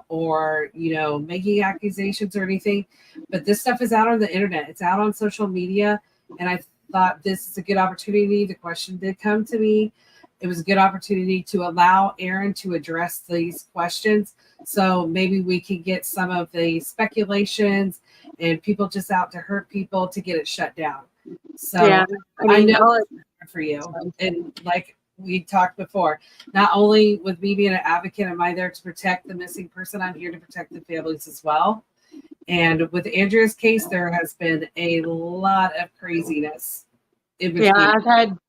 [SPEAKER 1] or making accusations or anything, but this stuff is out on the internet. It's out on social media, and I thought this is a good opportunity. The question did come to me. It was a good opportunity to allow Erin to address these questions, so maybe we could get some of the speculations and people just out to hurt people to get it shut down. So
[SPEAKER 2] Yeah,
[SPEAKER 1] I know it's hard for you, and like we talked before, not only with me being an advocate, am I there to protect the missing person, I'm here to protect the families as well. And with Andrea's case, there has been a lot of craziness in between.
[SPEAKER 2] Yeah,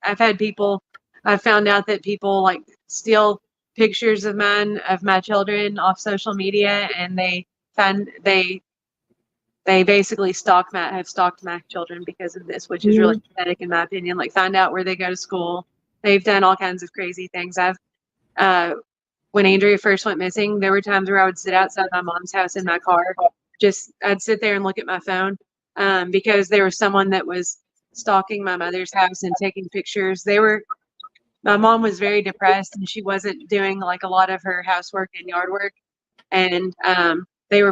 [SPEAKER 2] I've had people, I've found out that people like steal pictures of my children off social media, and they basically have stalked my children because of this, which is really pathetic in my opinion. Like, find out where they go to school. They've done all kinds of crazy things. When Andrea first went missing, there were times where I would sit outside my mom's house in my car. I'd sit there and look at my phone because there was someone that was stalking my mother's house and taking pictures. My mom was very depressed, and she wasn't doing like a lot of her housework and yard work. And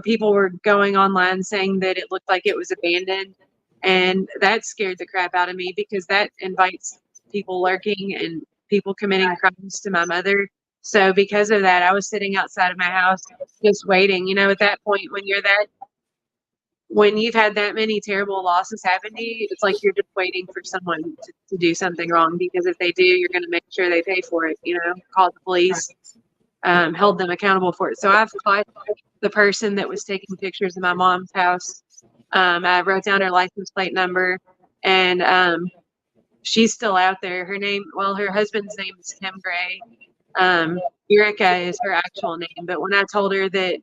[SPEAKER 2] people were going online saying that it looked like it was abandoned. And that scared the crap out of me, because that invites people lurking and people committing crimes to my mother. So because of that, I was sitting outside of my house just waiting. At that point, when you've had that many terrible losses happen to you, it's like you're just waiting for someone to do something wrong, because if they do, you're going to make sure they pay for it, call the police, held them accountable for it. So I've caught the person that was taking pictures of my mom's house. I wrote down her license plate number, and she's still out there. Her husband's name is Tim Gray. Erica is her actual name. But when I told her that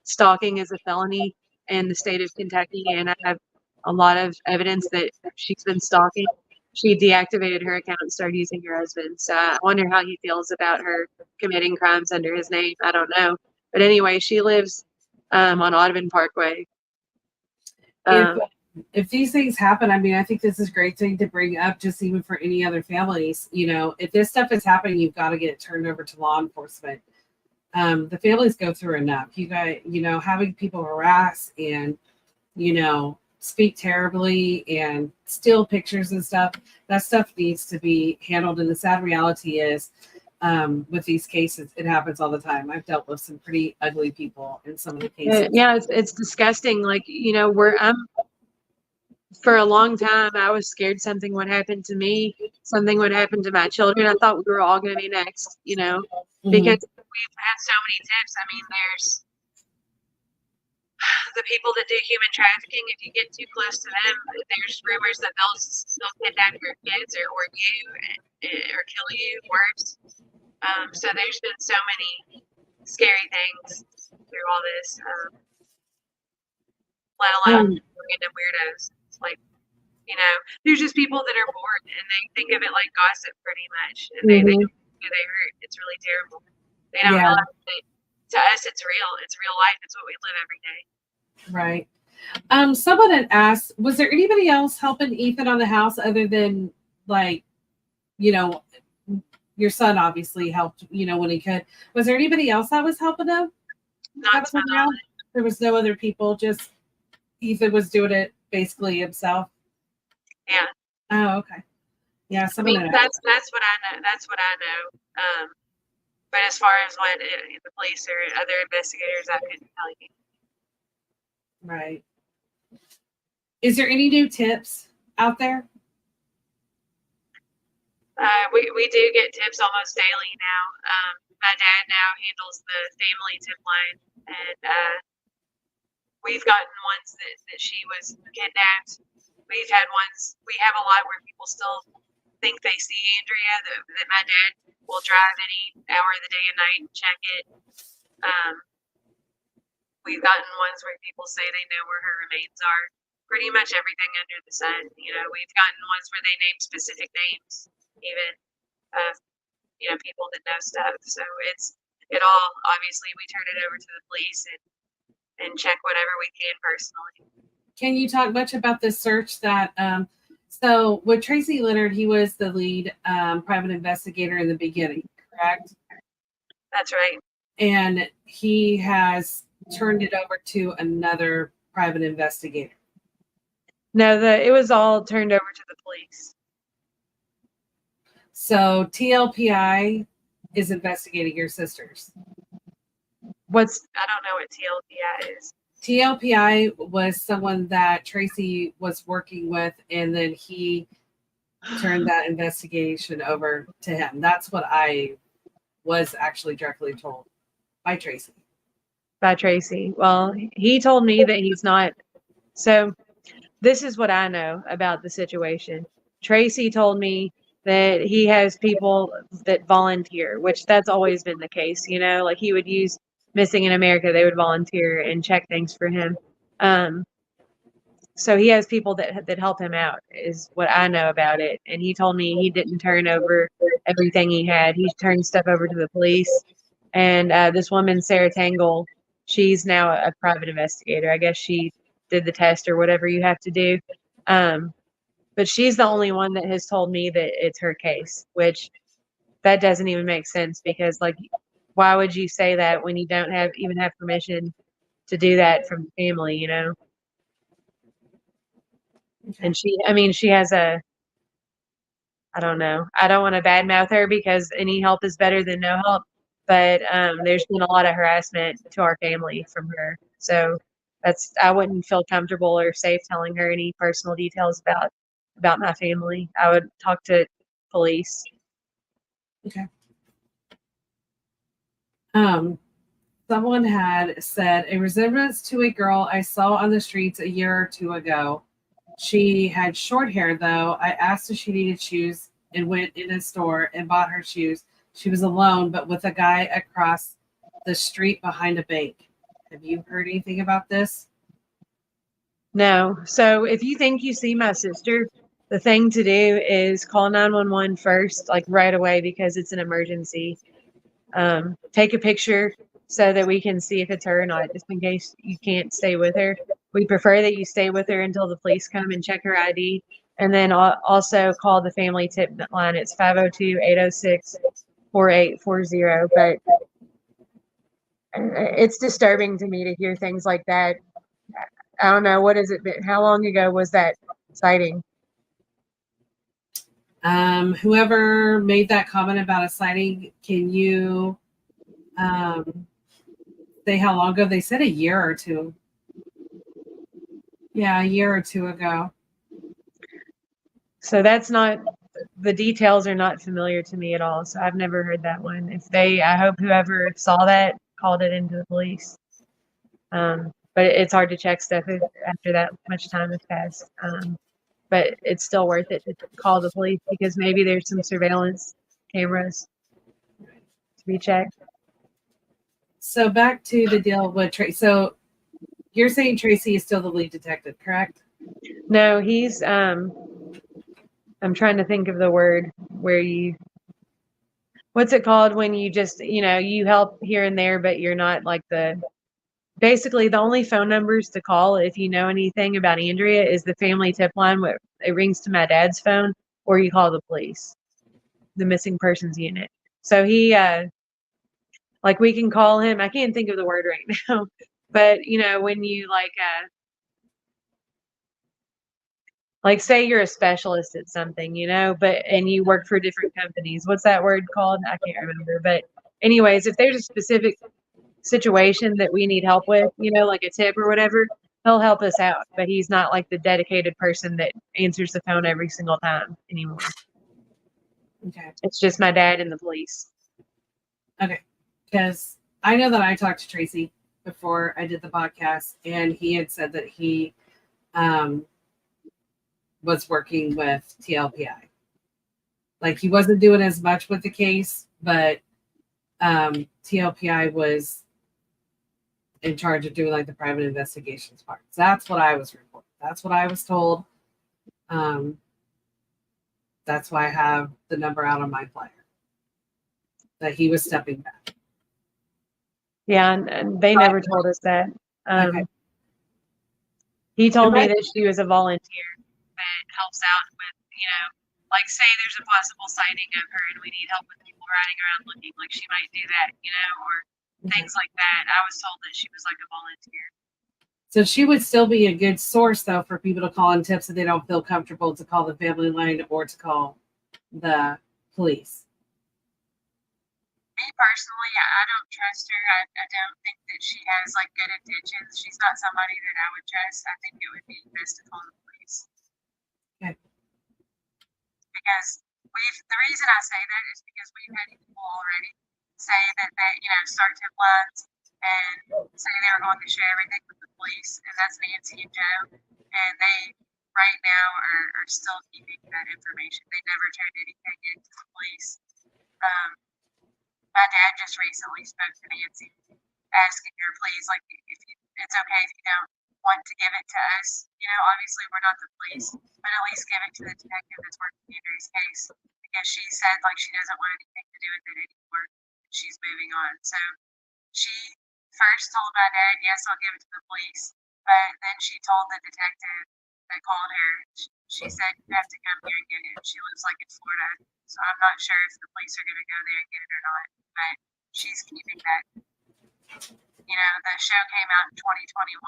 [SPEAKER 2] stalking is a felony in the state of Kentucky, and I have a lot of evidence that she's been stalking, she deactivated her account and started using her husband. So I wonder how he feels about her committing crimes under his name. I don't know. But anyway, she lives on Audubon Parkway.
[SPEAKER 1] If these things happen, I mean, I think this is a great thing to bring up, just even for any other families. If this stuff is happening, you've got to get it turned over to law enforcement. The families go through enough. You guys, having people harass and, speak terribly and steal pictures and stuff, that stuff needs to be handled. And the sad reality is, with these cases, it happens all the time. I've dealt with some pretty ugly people in some of the cases.
[SPEAKER 2] Yeah, it's disgusting. Like, for a long time, I was scared something would happen to me, something would happen to my children. I thought we were all going to be next, because we've had so many tips. I mean, there's the people that do human trafficking. If you get too close to them, there's rumors that they'll kidnap your kids or you or kill you, worse. So there's been so many scary things through all this, let alone random weirdos. Like, there's just people that are bored and they think of it like gossip pretty much. And they hurt. It's really terrible. They don't realize that to us it's real. It's real life. It's what we live every day.
[SPEAKER 1] Right. Someone had asked, was there anybody else helping Ethan on the house other than, like, your son obviously helped, when he could. Was there anybody else that was helping him?
[SPEAKER 2] Not to my knowledge.
[SPEAKER 1] There was no other people, just Ethan was doing it basically himself.
[SPEAKER 2] Yeah.
[SPEAKER 1] Oh, okay. Yeah.
[SPEAKER 2] That's what I know. That's what I know. But as far as what the police or other investigators, I couldn't tell you.
[SPEAKER 1] Right. Is there any new tips out there?
[SPEAKER 2] We do get tips almost daily now. my dad now handles the family tip line, and we've gotten ones that she was kidnapped. We have a lot where people still think they see Andrea, that my dad will drive any hour of the day and night and check it. We've gotten ones where people say they know where her remains are. Pretty much everything under the sun. We've gotten ones where they name specific names, even of people that know stuff. So it all, obviously we turn it over to the police and check whatever we can personally.
[SPEAKER 1] Can you talk much about this search that so with Tracy Leonard, he was the lead private investigator in the beginning, correct?
[SPEAKER 2] That's right.
[SPEAKER 1] And he has turned it over to another private investigator.
[SPEAKER 2] No, it was all turned over to the police.
[SPEAKER 1] So TLPI is investigating your sisters.
[SPEAKER 2] I don't know what TLPI is.
[SPEAKER 1] TLPI was someone that Tracy was working with, and then he turned that investigation over to him. That's what I was actually directly told by Tracy.
[SPEAKER 2] By Tracy. Well, he told me that he's not. So this is what I know about the situation. Tracy told me that he has people that volunteer, which that's always been the case. Like he would use Missing in America, they would volunteer and check things for him. So he has people that help him out, is what I know about it. And he told me he didn't turn over everything he had. He turned stuff over to the police. And this woman, Sarah Tangle, she's now a private investigator. I guess she did the test or whatever you have to do. But she's the only one that has told me that it's her case, which that doesn't even make sense, because why would you say that when you don't even have permission to do that from the family, Okay. And she has I don't know. I don't want to badmouth her because any help is better than no help, but there's been a lot of harassment to our family from her. So I wouldn't feel comfortable or safe telling her any personal details about my family. I would talk to police.
[SPEAKER 1] Okay. Someone had said a resemblance to a girl I saw on the streets a year or two ago. She had short hair, though. I asked if she needed shoes and went in a store and bought her shoes. She was alone, but with a guy across the street behind a bank. Have you heard anything about this?
[SPEAKER 2] No. So if you think you see my sister, the thing to do is call 911 first, like right away, because it's an emergency. Take a picture so that we can see if it's her or not, just in case you can't stay with her. We prefer that you stay with her until the police come and check her ID. And then also call the family tip line. It's 502-806-4840. But it's disturbing to me to hear things like that. I don't know. What is it? How long ago was that sighting?
[SPEAKER 1] Whoever made that comment about a sighting, can you say how long ago? They said a year or two. Yeah, a year or two ago.
[SPEAKER 2] So the details are not familiar to me at all. So I've never heard that one. I hope whoever saw that called it into the police. But it's hard to check stuff after that much time has passed. But it's still worth it to call the police, because maybe there's some surveillance cameras to be checked.
[SPEAKER 1] So back to the deal with Tracy. So you're saying Tracy is still the lead detective, correct?
[SPEAKER 2] No, he's I'm trying to think of the word where what's it called when you just, you help here and there, but you're not like basically the only phone numbers to call if you know anything about Andrea is the family tip line. It rings to my dad's phone, or you call the police, the missing persons unit. So he, we can call him. I can't think of the word right now, but when you say you're a specialist at something, and you work for different companies. What's that word called? I can't remember. But anyways, if there's a specific situation that we need help with, like a tip or whatever, he'll help us out. But he's not like the dedicated person that answers the phone every single time anymore.
[SPEAKER 1] Okay.
[SPEAKER 2] It's just my dad and the police.
[SPEAKER 1] Okay. because I know that I talked to Tracy before I did the podcast, and he had said that he was working with TLPI. Like, he wasn't doing as much with the case, but TLPI was in charge of doing like the private investigations part. That's what I was reporting. That's what I was told. That's why I have the number out on my flyer that he was stepping back.
[SPEAKER 2] Yeah, and they never told us that.
[SPEAKER 1] Okay.
[SPEAKER 2] He told me that she was a volunteer that helps out with, like say there's a possible sighting of her and we need help with people riding around looking, like she might do that, or things like that. I was told that she was like a volunteer.
[SPEAKER 1] So she would still be a good source, though, for people to call in tips if they don't feel comfortable to call the family line or to call the police.
[SPEAKER 2] Me personally, I don't trust her. I don't think that she has like good intentions. She's not somebody that I would trust. I think it would be best to call the police.
[SPEAKER 1] Okay.
[SPEAKER 2] Because the reason I say that is because we've had people already say that they, start tip lines and say they were going to share everything with the police, and that's Nancy and Joe, and they right now are still keeping that information. They never turned anything into the police. My dad just recently spoke to Nancy, asking her, please, like, if it's okay if you don't want to give it to us. Obviously we're not the police, but at least give it to the detective that's working Andrew's case, because she said like she doesn't want anything to do with it anymore. She's moving on. So she first told my dad, yes, I'll give it to the police, but then she told the detective that called her, she said, you have to come here and get it. She lives like in Florida, so I'm not sure if the police are going to go there and get it or not, but she's keeping that. The show came out in 2021,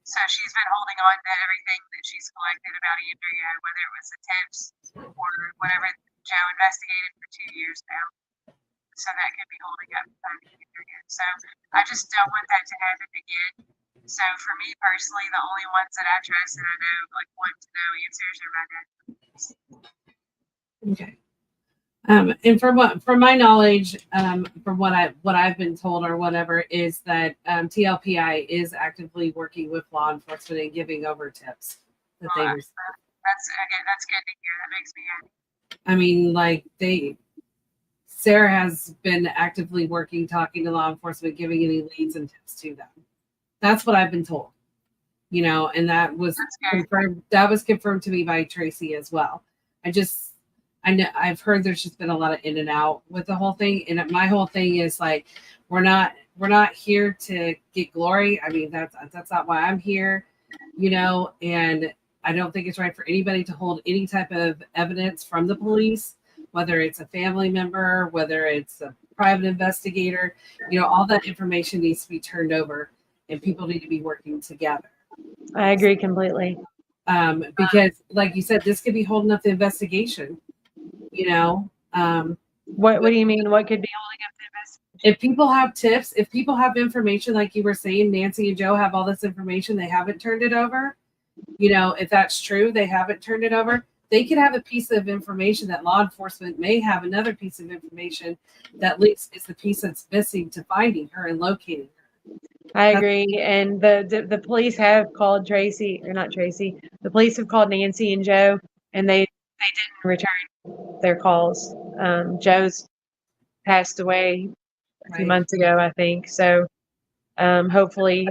[SPEAKER 2] so she's been holding on to everything that she's collected about Andrea, whether it was the tips or whatever Joe investigated for 2 years now. So that could be holding up Andrea. So I just don't want that to happen again. So for me personally, the only ones that I trust and I know, like, want to know answers are my dad.
[SPEAKER 1] Okay. And from my knowledge, from what I've been told or whatever, is that TLPI is actively working with law enforcement and giving over tips that they receive.
[SPEAKER 2] That's good to hear. That makes me happy.
[SPEAKER 1] I mean, like, Sarah has been actively working, talking to law enforcement, giving any leads and tips to them. That's what I've been told, and that was confirmed. That was confirmed to me by Tracy as well. I know I've heard there's just been a lot of in and out with the whole thing. And my whole thing is like, we're not here to get glory. I mean, that's not why I'm here, and I don't think it's right for anybody to hold any type of evidence from the police, whether it's a family member, whether it's a private investigator, all that information needs to be turned over and people need to be working together.
[SPEAKER 2] I agree completely.
[SPEAKER 1] Because like you said, this could be holding up the investigation.
[SPEAKER 2] What do you mean? What could be holding up the investigation?
[SPEAKER 1] If people have tips, if people have information, like you were saying, Nancy and Joe have all this information, they haven't turned it over. If that's true, they haven't turned it over. They could have a piece of information that law enforcement may have another piece of information that leads is the piece that's missing to finding her and locating her.
[SPEAKER 2] I agree. And the police have called Tracy, or not Tracy. The police have called Nancy and Joe, and they didn't return their calls. Joe's passed away a few months ago, I think. So hopefully,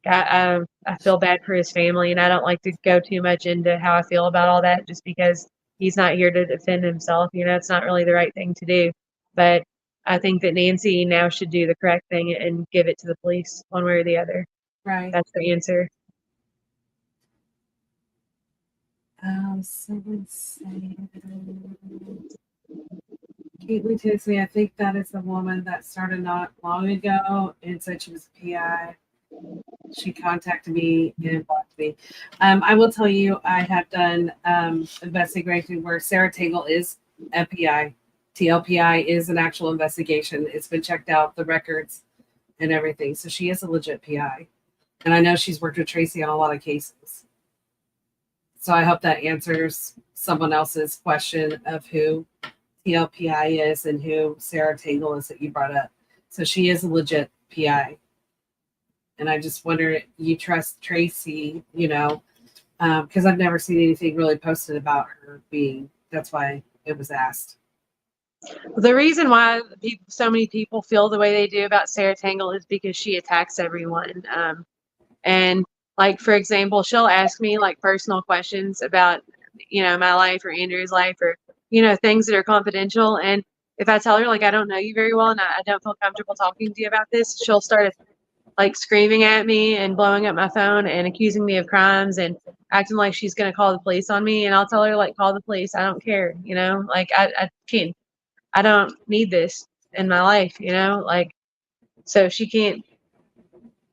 [SPEAKER 2] I feel bad for his family, and I don't like to go too much into how I feel about all that, just because he's not here to defend himself. It's not really the right thing to do. But I think that Nancy now should do the correct thing and give it to the police one way or the other.
[SPEAKER 1] Right.
[SPEAKER 2] That's the answer.
[SPEAKER 1] Someone saying, Caitlin texted me, I think that is the woman that started not long ago and said she was a PI. She contacted me and blocked me. I will tell you, I have done investigation where Sarah Tangle is a PI. TLPI is an actual investigation. It's been checked out, the records and everything. So she is a legit PI. And I know she's worked with Tracy on a lot of cases. So I hope that answers someone else's question of who TLPI is and who Sarah Tangle is that you brought up. So she is a legit PI. And I just wonder, you trust Tracy, because I've never seen anything really posted about her being. That's why it was asked.
[SPEAKER 2] The reason why so many people feel the way they do about Sarah Tangle is because she attacks everyone. And like, for example, she'll ask me like personal questions about, my life or Andrew's life or, things that are confidential. And if I tell her like, I don't know you very well and I don't feel comfortable talking to you about this, she'll start like screaming at me and blowing up my phone and accusing me of crimes and acting like she's going to call the police on me. And I'll tell her like, call the police. I don't care. Like I can't, I don't need this in my life, like, so she can't,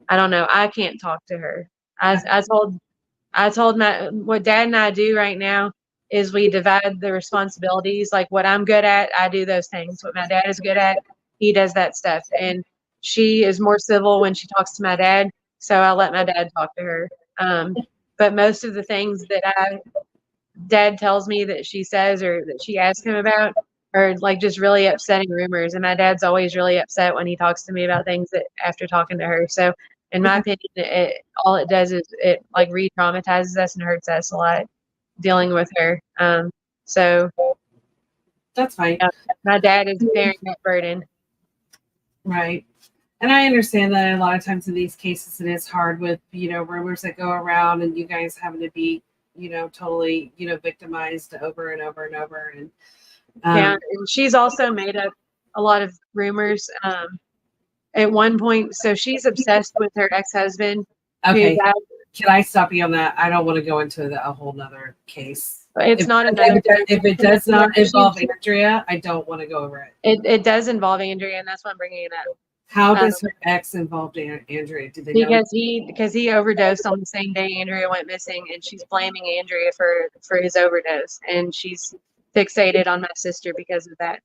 [SPEAKER 2] I don't know. I can't talk to her. I told what Dad and I do right now is we divide the responsibilities. Like what I'm good at, I do those things. What my dad is good at, he does that stuff. And she is more civil when she talks to my dad, so I let my dad talk to her. But most of the things that Dad tells me that she says or that she asks him about are like just really upsetting rumors. And my dad's always really upset when he talks to me about things that after talking to her. So in my opinion, all it does is it like re-traumatizes us and hurts us a lot dealing with her. So
[SPEAKER 1] That's fine.
[SPEAKER 2] my dad is bearing that burden.
[SPEAKER 1] Right. And I understand that a lot of times in these cases, it is hard with, rumors that go around and you guys having to be, totally, victimized over and over and over. And
[SPEAKER 2] yeah, and she's also made up a lot of rumors. At one point, so she's obsessed with her ex-husband.
[SPEAKER 1] Okay. Can I stop you on that? I don't want to go into a whole nother case.
[SPEAKER 2] It's not another.
[SPEAKER 1] If it does not involve Andrea, I don't want to go over it.
[SPEAKER 2] It does involve Andrea, and that's why I'm bringing it up.
[SPEAKER 1] How does her ex involve Andrea? Did they know?
[SPEAKER 2] Because he overdosed on the same day Andrea went missing, and she's blaming Andrea for his overdose, and she's fixated on my sister because of that.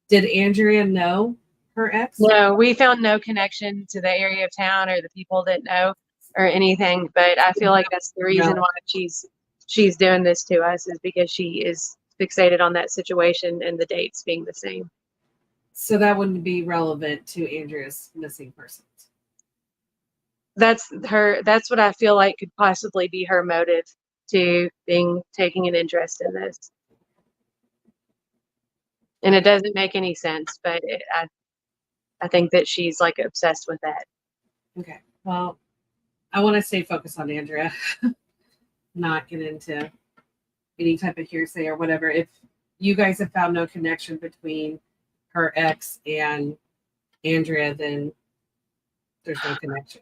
[SPEAKER 1] Did Andrea know her ex?
[SPEAKER 2] No, we found no connection to the area of town or the people that know or anything. But I feel like that's the reason why she's doing this to us is because she is fixated on that situation and the dates being the same.
[SPEAKER 1] So that wouldn't be relevant to Andrea's missing persons.
[SPEAKER 2] That's what I feel like could possibly be her motive to taking an interest in this. And it doesn't make any sense, but I think that she's like obsessed with that.
[SPEAKER 1] Okay. Well, I want to stay focused on Andrea, not get into any type of hearsay or whatever. If you guys have found no connection between her ex and Andrea, then there's no connection.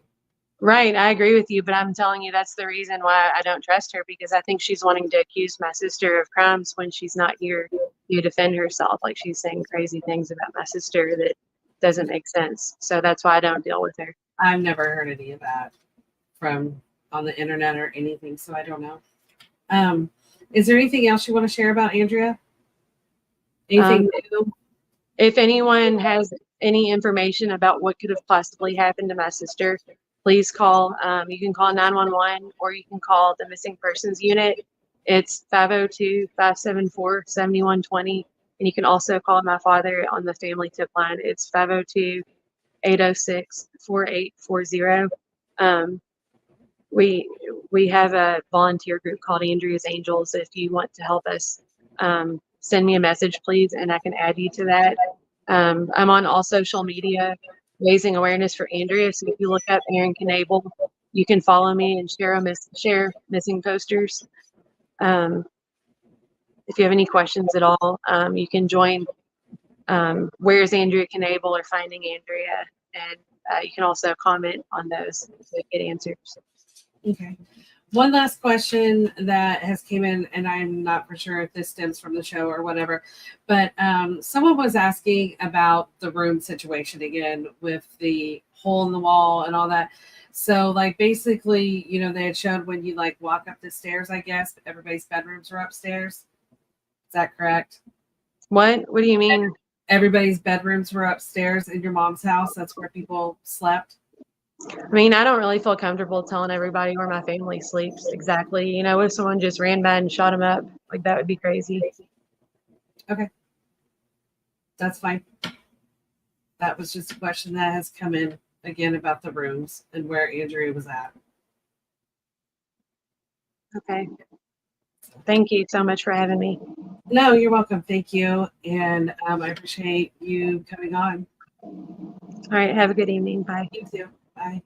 [SPEAKER 2] Right. I agree with you, but I'm telling you, that's the reason why I don't trust her, because I think she's wanting to accuse my sister of crimes when she's not here to defend herself. Like she's saying crazy things about my sister that doesn't make sense. So that's why I don't deal with her.
[SPEAKER 1] I've never heard any of that from on the internet or anything, so I don't know. Is there anything else you want to share about Andrea? Anything new?
[SPEAKER 2] If anyone has any information about what could have possibly happened to my sister, please call. You can call 911 or you can call the missing persons unit. It's 502-574-7120. And you can also call my father on the family tip line. It's 502-806-4840. We have a volunteer group called Andrea's Angels. If you want to help us, send me a message, please, and I can add you to that. I'm on all social media raising awareness for Andrea. So if you look up Erin Knabel, you can follow me and share missing posters. If you have any questions at all, you can join Where's Andrea Knabel or Finding Andrea, and you can also comment on those to get answers.
[SPEAKER 1] Okay. One last question that has came in, and I'm not for sure if this stems from the show or whatever, but someone was asking about the room situation again with the hole in the wall and all that. So like basically, they had showed when you like walk up the stairs, I guess, but everybody's bedrooms were upstairs. Is that correct?
[SPEAKER 2] What do you mean?
[SPEAKER 1] Everybody's bedrooms were upstairs in your mom's house. That's where people slept.
[SPEAKER 2] I mean, I don't really feel comfortable telling everybody where my family sleeps exactly. If someone just ran by and shot them up, like that would be crazy.
[SPEAKER 1] Okay. That's fine. That was just a question that has come in again about the rooms and where Andrea was at.
[SPEAKER 2] Okay. Thank you so much for having me.
[SPEAKER 1] No, you're welcome. Thank you. And I appreciate you coming on.
[SPEAKER 2] All right. Have a good evening. Bye.
[SPEAKER 1] You too. Bye.